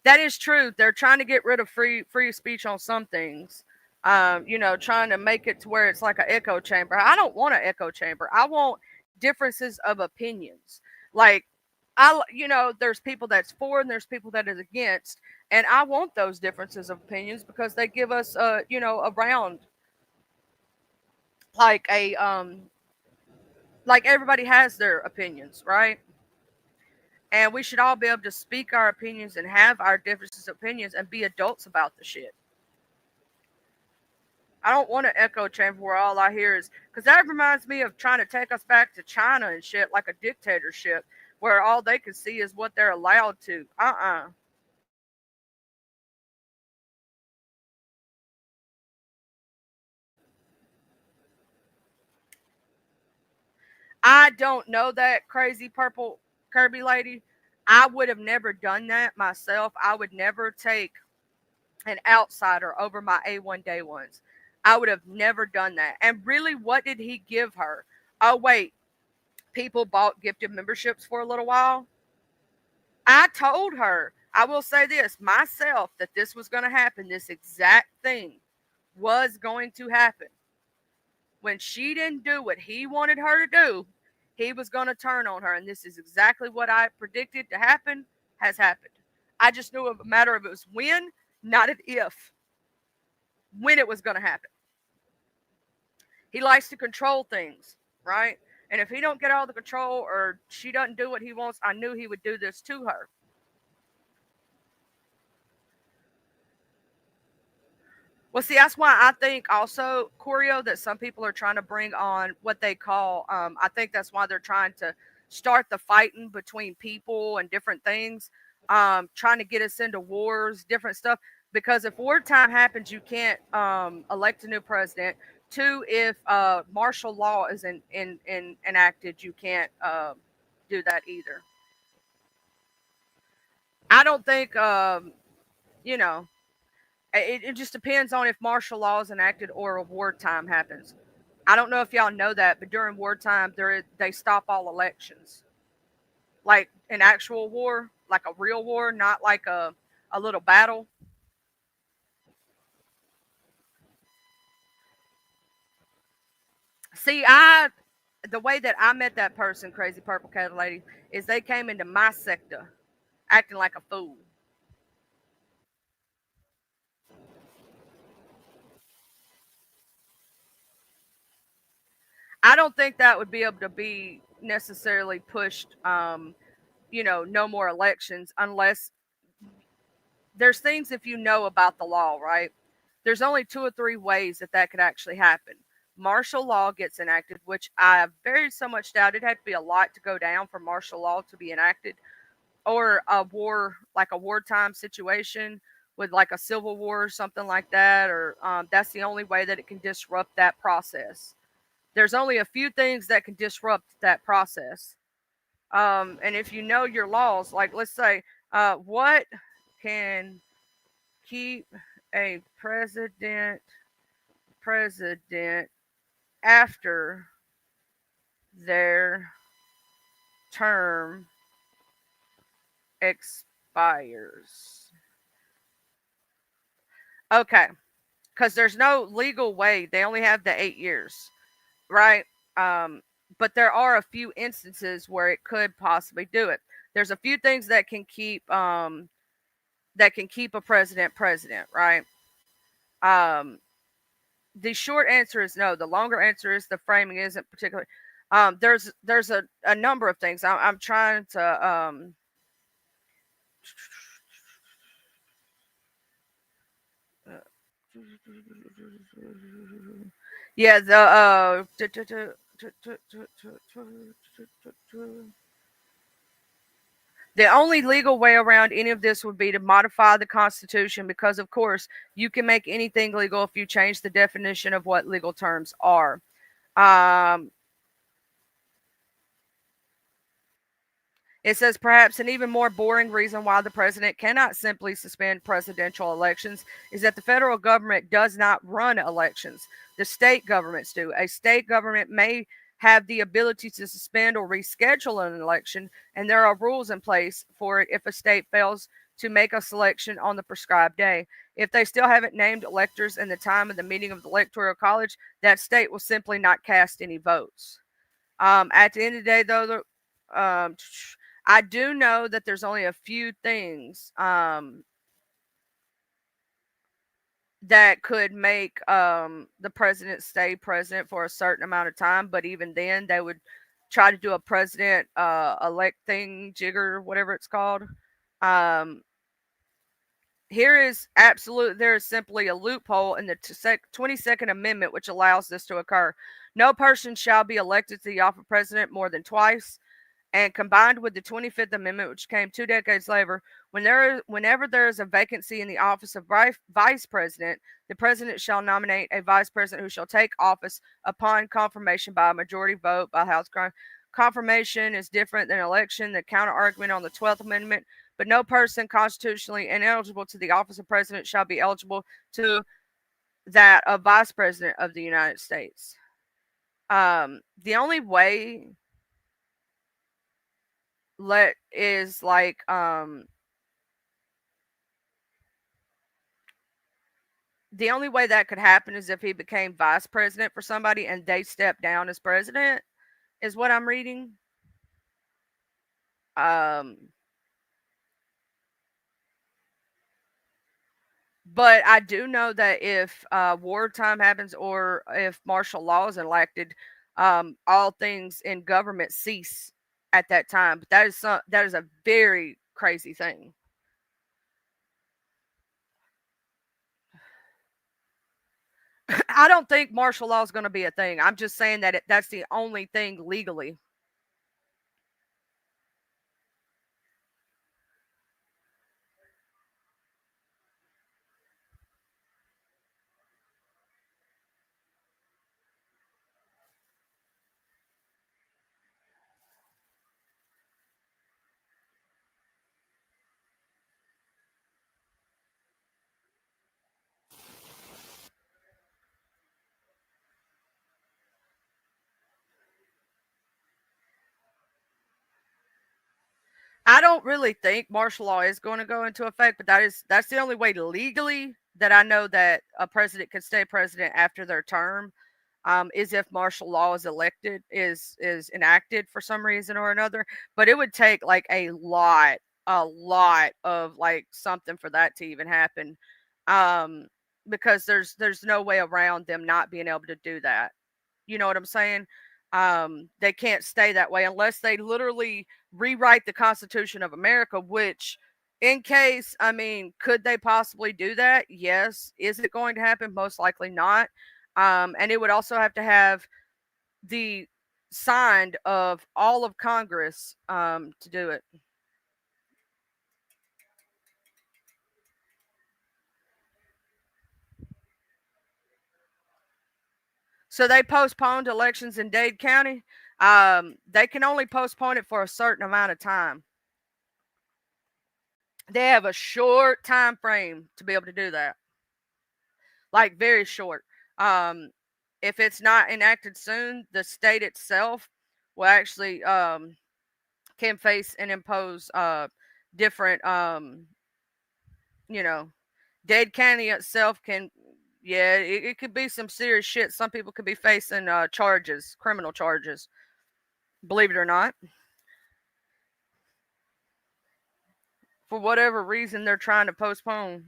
That is true. They're trying to get rid of free speech on some things. Trying to make it to where it's like an echo chamber. I don't want an echo chamber. I want differences of opinions. Like there's people that's for and there's people that is against, and I want those differences of opinions because they give us around like a like everybody has their opinions, right? And we should all be able to speak our opinions and have our differences of opinions and be adults about the shit. I don't want an echo chamber where all I hear is, because that reminds me of trying to take us back to China and shit, like a dictatorship, where all they can see is what they're allowed to. I don't know that Crazy Purple Kirby lady. I would have never done that myself. I would never take an outsider over my A1 day ones. I would have never done that. And really, what did he give her? Oh, wait. People bought gifted memberships for a little while. I told her, I will say this myself, that this was going to happen. This exact thing was going to happen. When she didn't do what he wanted her to do, he was going to turn on her. And this is exactly what I predicted to happen has happened. I just knew a matter of it was when, not an if. When it was going to happen. He likes to control things, right? And if he don't get all the control or she doesn't do what he wants, I knew he would do this to her. Well, see, that's why I think also, Corio, that some people are trying to bring on what they call, I think that's why they're trying to start the fighting between people and different things, trying to get us into wars, different stuff. Because if wartime happens, you can't elect a new president. Two, if martial law is enacted, you can't do that either. I don't think, it just depends on if martial law is enacted or a wartime happens. I don't know if y'all know that, but during wartime, they stop all elections. Like an actual war, like a real war, not like a little battle. See, the way that I met that person, Crazy Purple Cat Lady, is they came into my sector acting like a fool. I don't think that would be able to be necessarily pushed, no more elections unless there's things, if you know about the law, right? There's only 2 or 3 ways that could actually happen. Martial law gets enacted, which I very so much doubt. It had to be a lot to go down for martial law to be enacted, or a war, like a wartime situation with like a civil war or something like that, or that's the only way that it can disrupt that process. There's only a few things that can disrupt that process. And if you know your laws, like let's say, what can keep a president after their term expires? Okay, because there's no legal way. They only have the 8 years, right? but there are a few instances where it could possibly do it. There's a few things that can keep a president, right? The short answer is no. The longer answer is the framing isn't particularly. There's a number of things. I'm trying to yeah, the only legal way around any of this would be to modify the Constitution because, of course, you can make anything legal if you change the definition of what legal terms are. It says perhaps an even more boring reason why the president cannot simply suspend presidential elections is that the federal government does not run elections. The state governments do. A state government may have the ability to suspend or reschedule an election, and there are rules in place for it if a state fails to make a selection on the prescribed day. If they still haven't named electors in the time of the meeting of the Electoral College, that state will simply not cast any votes. At the end of the day, though, I do know that there's only a few things that could make the president stay president for a certain amount of time, but even then they would try to do a president elect thing jigger, whatever it's called. There is simply a loophole in the 22nd Amendment which allows this to occur. No person shall be elected to the office of president more than twice. And combined with the 25th Amendment, which came 2 decades later, whenever there is a vacancy in the office of vice president, the president shall nominate a vice president who shall take office upon confirmation by a majority vote by the House. Confirmation is different than election. The counter argument on the 12th Amendment, but no person constitutionally ineligible to the office of president shall be eligible to that of vice president of the United States. The only way the only way that could happen is if he became vice president for somebody and they stepped down as president, is what I'm reading. But I do know that if wartime happens or if martial law is enacted, all things in government cease at that time. But that is a very crazy thing. I don't think martial law is going to be a thing. I'm just saying that that's the only thing legally. I don't really think martial law is going to go into effect, but that's the only way legally that I know that a president can stay president after their term, is if martial law is enacted for some reason or another. But it would take like a lot of like something for that to even happen, because there's no way around them not being able to do that. You know what I'm saying? They can't stay that way unless they literally rewrite the Constitution of America, which could they possibly do that? Yes. Is it going to happen? Most likely not. And it would also have to have the signed of all of Congress to do it. So they postponed elections in Dade County. They can only postpone it for a certain amount of time. They have a short time frame to be able to do that. Like very short. If it's not enacted soon, the state itself will actually can face and impose different Dade County itself can it could be some serious shit. Some people could be facing criminal charges. believe it or not. For whatever reason, they're trying to postpone.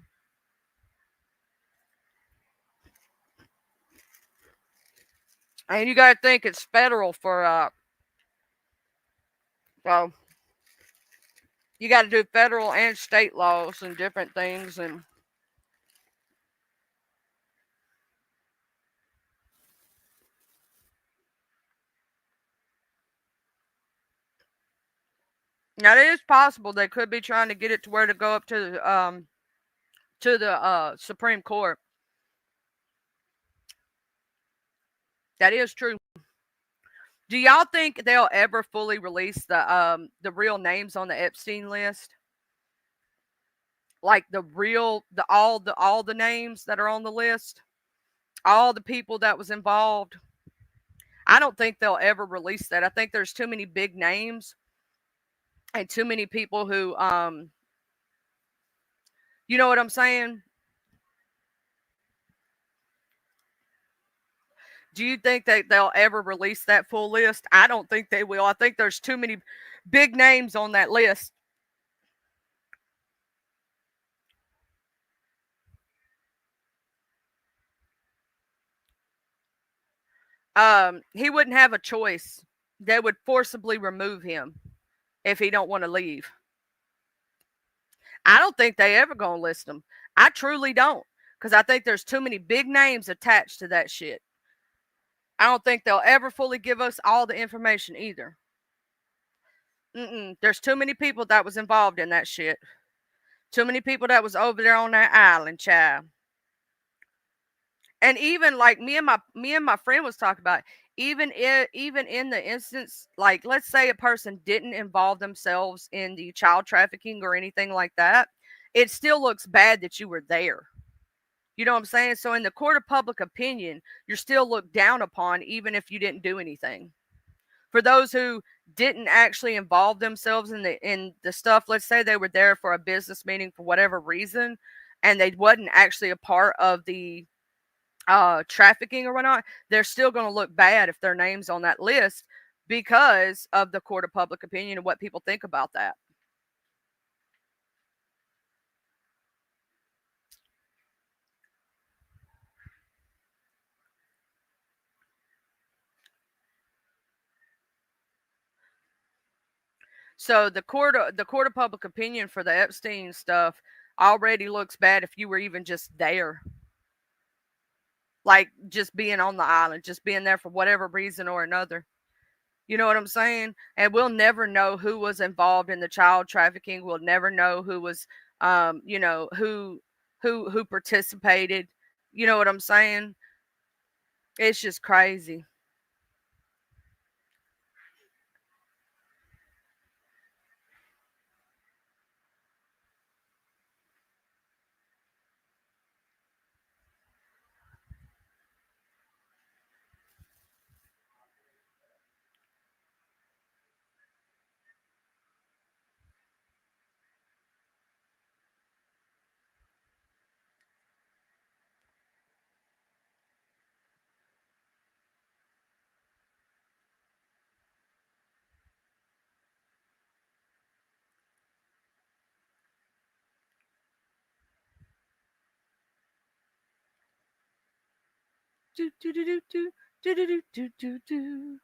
And you got to think it's federal for, well, you got to do federal and state laws and different things. And now it is possible they could be trying to get it to where to go up to the Supreme Court. That is true. Do y'all think they'll ever fully release the real names on the Epstein list? Like all the names that are on the list, all the people that was involved. I don't think they'll ever release that. I think there's too many big names and too many people who you know what I'm saying? Do you think that they'll ever release that full list? I don't think they will. I think there's too many big names on that list. He wouldn't have a choice. They would forcibly remove him if he don't want to leave. I don't think they ever gonna list him. I truly don't, because I think there's too many big names attached to that shit. I don't think they'll ever fully give us all the information either. There's too many people that was involved in that shit. Too many people that was over there on that island, child. And even like me and my friend was talking about, even in the instance, like let's say a person didn't involve themselves in the child trafficking or anything like that, it still looks bad that you were there. You know what I'm saying? So in the court of public opinion, you're still looked down upon even if you didn't do anything. For those who didn't actually involve themselves in the stuff, let's say they were there for a business meeting for whatever reason, and they wasn't actually a part of the trafficking or whatnot, they're still going to look bad if their name's on that list because of the court of public opinion and what people think about that. So the court of public opinion for the Epstein stuff already looks bad if you were even just there. Like just being on the island, just being there for whatever reason or another. You know what I'm saying? And we'll never know who was involved in the child trafficking. We'll never know who was who participated. You know what I'm saying? It's just crazy. Do do do do do do do do do do.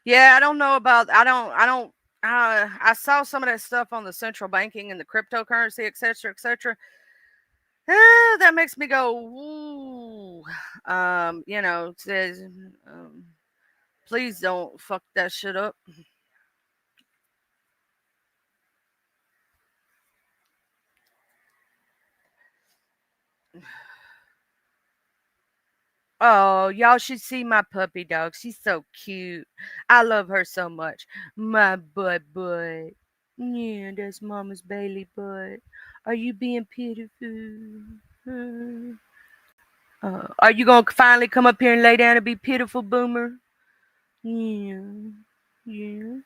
Yeah, I don't know about. I don't. I saw some of that stuff on the central banking and the cryptocurrency, etc., etc. That makes me go, ooh. Says, please don't fuck that shit up. Oh, y'all should see my puppy dog. She's so cute. I love her so much. My butt. Yeah, that's Mama's Bailey butt. Are you being pitiful? Are you gonna finally come up here and lay down and be pitiful, Boomer? Yeah. Yeah.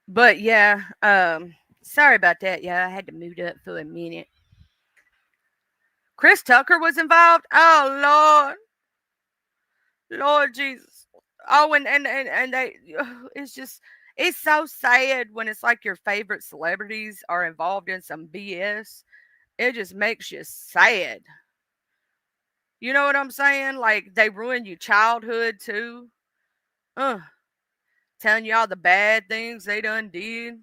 But yeah, sorry about that. Yeah, I had to mute up for a minute. Chris Tucker was involved. Oh Lord Jesus. Oh, and they, it's just, it's so sad when it's like your favorite celebrities are involved in some BS. It just makes you sad. You know what I'm saying? Like they ruin your childhood too. Ugh. Telling you all the bad things they done did.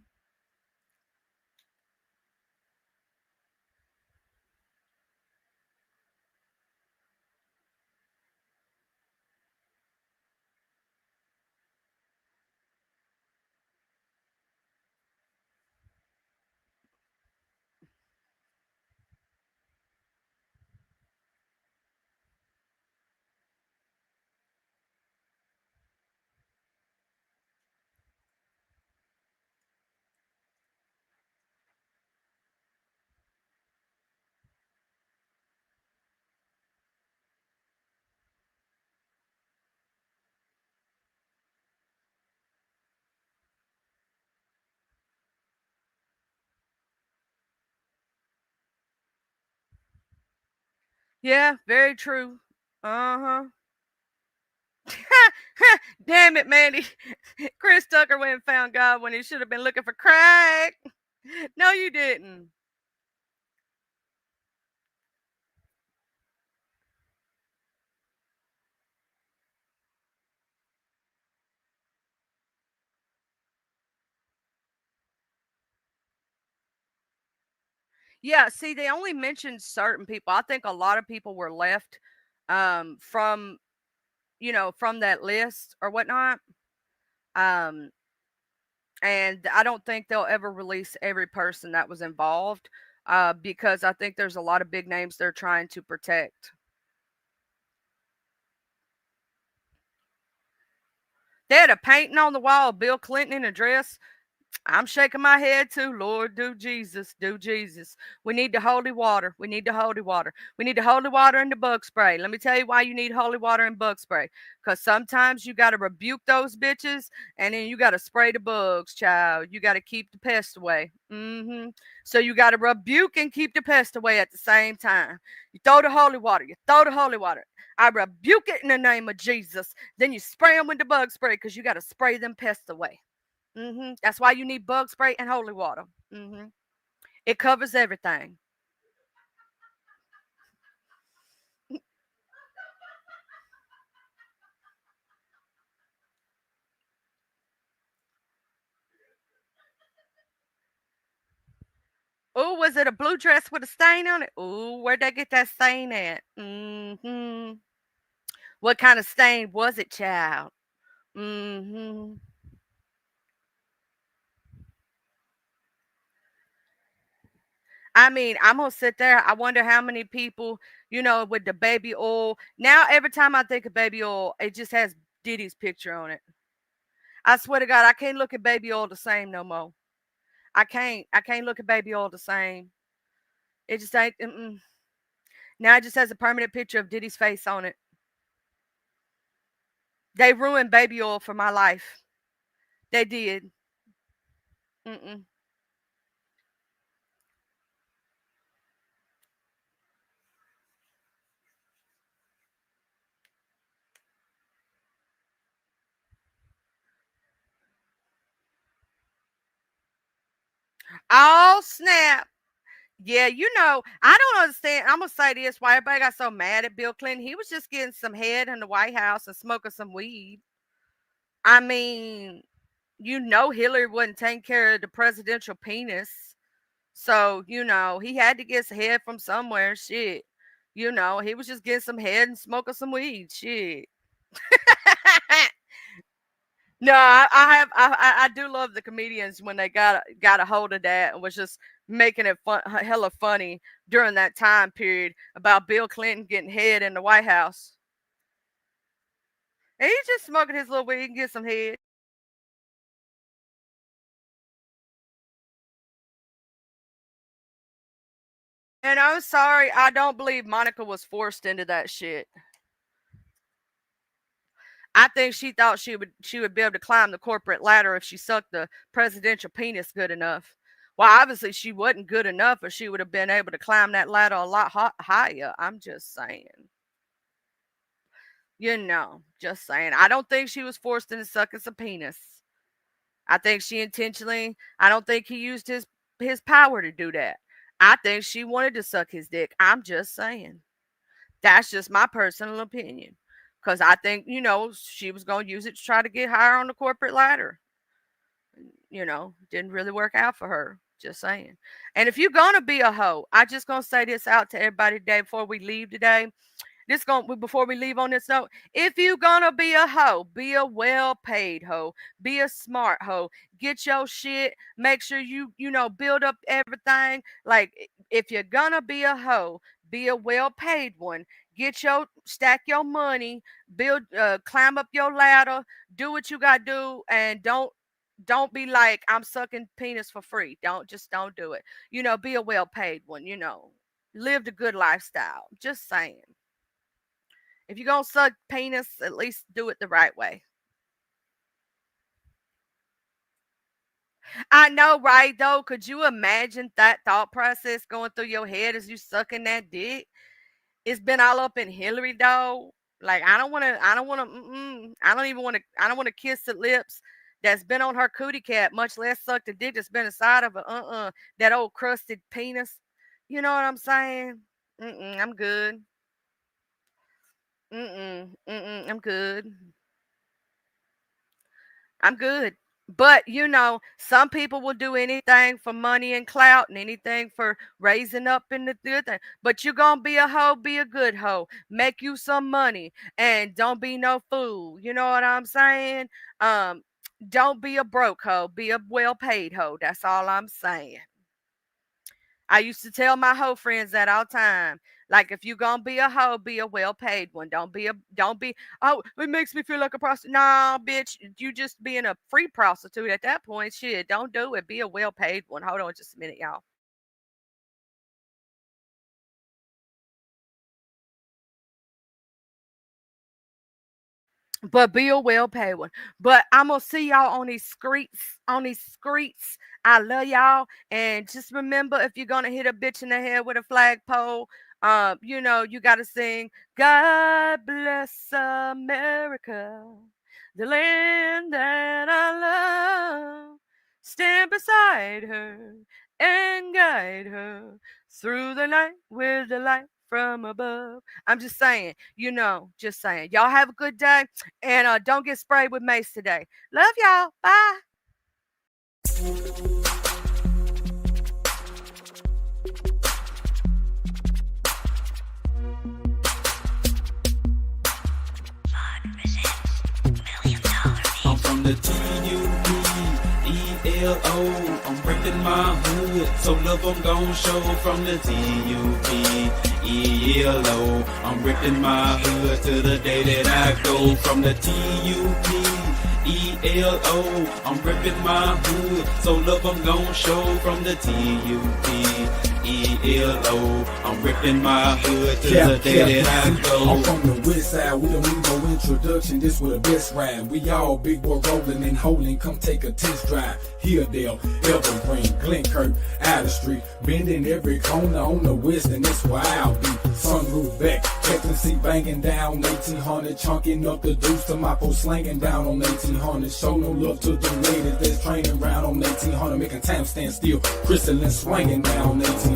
Yeah, very true. Uh huh. Damn it, Mandy. Chris Tucker went and found God when he should have been looking for crack. No, you didn't. Yeah, see, they only mentioned certain people. I think a lot of people were left from from that list or whatnot. Um and I don't think they'll ever release every person that was involved because I think there's a lot of big names they're trying to protect. They had a painting on the wall of Bill Clinton in a dress. I'm shaking my head too. Lord, do Jesus, do Jesus. We need the holy water. We need the holy water. We need the holy water and the bug spray. Let me tell you why you need holy water and bug spray. Because sometimes you got to rebuke those bitches and then you got to spray the bugs, child. You got to keep the pest away. So you got to rebuke and keep the pest away at the same time. You throw the holy water. You throw the holy water. I rebuke it in the name of Jesus. Then you spray them with the bug spray because you got to spray them pests away. That's why you need bug spray and holy water. It covers everything. Oh, was it a blue dress with a stain on it? Oh, where'd they get that stain at? What kind of stain was it, child? I mean, I'm gonna sit there. I wonder how many people, with the baby oil. Now, every time I think of baby oil, it just has Diddy's picture on it. I swear to God, I can't look at baby oil the same no more. I can't look at baby oil the same. It just ain't. Now it just has a permanent picture of Diddy's face on it. They ruined baby oil for my life. They did. Mm-mm. Oh snap! Yeah, I don't understand. I'm gonna say this: why everybody got so mad at Bill Clinton? He was just getting some head in the White House and smoking some weed. I mean, Hillary wouldn't take care of the presidential penis. So, he had to get some head from somewhere. Shit. He was just getting some head and smoking some weed. Shit. No, I do love the comedians when they got a hold of that and was just making it hella funny during that time period about Bill Clinton getting head in the White House. And he's just smoking his little weed and get some head. And I'm sorry, I don't believe Monica was forced into that shit. I think she thought she would be able to climb the corporate ladder if she sucked the presidential penis good enough. Well, obviously she wasn't good enough, or she would have been able to climb that ladder a lot higher. I'm just saying. Just saying. I don't think she was forced into sucking some penis. I think she intentionally. I don't think he used his power to do that. I think she wanted to suck his dick. I'm just saying. That's just my personal opinion. Because I think, she was going to use it to try to get higher on the corporate ladder. Didn't really work out for her. Just saying. And if you're going to be a hoe, I just going to say this out to everybody today before we leave today. Before we leave on this note, if you're gonna be a hoe, be a well-paid hoe, be a smart hoe, get your shit, make sure you build up everything. Like, if you're gonna be a hoe, be a well-paid one, stack your money, climb up your ladder, do what you gotta do, and don't be like, I'm sucking penis for free. Don't do it. Be a well-paid one. Live the good lifestyle. Just saying. If you're going to suck penis, at least do it the right way. I know, right, though? Could you imagine that thought process going through your head as you sucking that dick? It's been all up in Hillary, though. Like, I don't want to kiss the lips that's been on her cootie cat, much less suck the dick that's been inside of her. That old crusted penis. You know what I'm saying? I'm good. I'm good. I'm good. But you know, some people will do anything for money and clout and anything for raising up in the good thing. But you're gonna be a hoe, be a good hoe, make you some money, and don't be no fool. You know what I'm saying? Don't be a broke hoe, be a well-paid hoe. That's all I'm saying. I used to tell my hoe friends that all the time. Like, if you gonna be a hoe, be a well-paid one. Don't be, oh, it makes me feel like a prostitute. Nah, bitch, you just being a free prostitute at that point. Shit, don't do it. Be a well-paid one. Hold on just a minute, y'all. But be a well-paid one. But I'm gonna see y'all on these streets. I love y'all. And just remember, if you're gonna hit a bitch in the head with a flagpole, you know, you gotta sing God Bless America, the land that I love. Stand beside her and guide her through the night with the light from above. I'm just saying, you know, just saying. Y'all have a good day, and don't get sprayed with mace today. Love y'all. Bye. I'm from the T-U-P-E-L-O. I'm reppin' my hood, so love I'm gon' show from the T-U-P-E-L-O. I'm reppin' my hood to the day that I go from the T-U-P-E-L-O. I'm reppin' my hood, so love I'm gon' show from the T-U-P-E-L-O. I'm reppin' my hood to the day that I go. I'm from the west side, we don't need no introduction, this was the best ride. We all big boy rolling and holding, come take a test drive. Hilldale, Evergreen, Glenkirk, Outer Street, bending every corner on the west, and that's where I'll be. Sunroof back, Captain C banging down 1800, chunking up the deuce to my post slanging down on 1800. Show no love to the ladies that's training round on 1800, making time stand still, crystalline swinging down on 1800.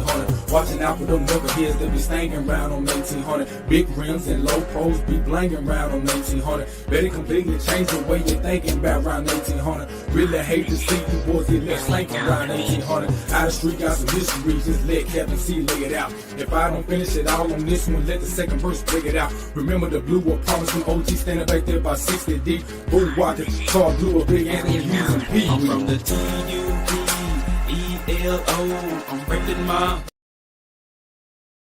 Watching out for them knuckleheads that be staying round on 1800. Big rims and low pros be blanging round on 1800. Better completely change the way you're thinking about round 1800. Really hate to see you boys get left slanking around 1800. Out the street got some history, just let Captain C lay it out. If I don't finish it all on this one, let the second verse break it out. Remember the blue war promising OG standing back there by 60 deep. Bull walking, car blue, a big Anthony Hughes and P. I'm from the T-U-P-E-L-O. I'm reppin' my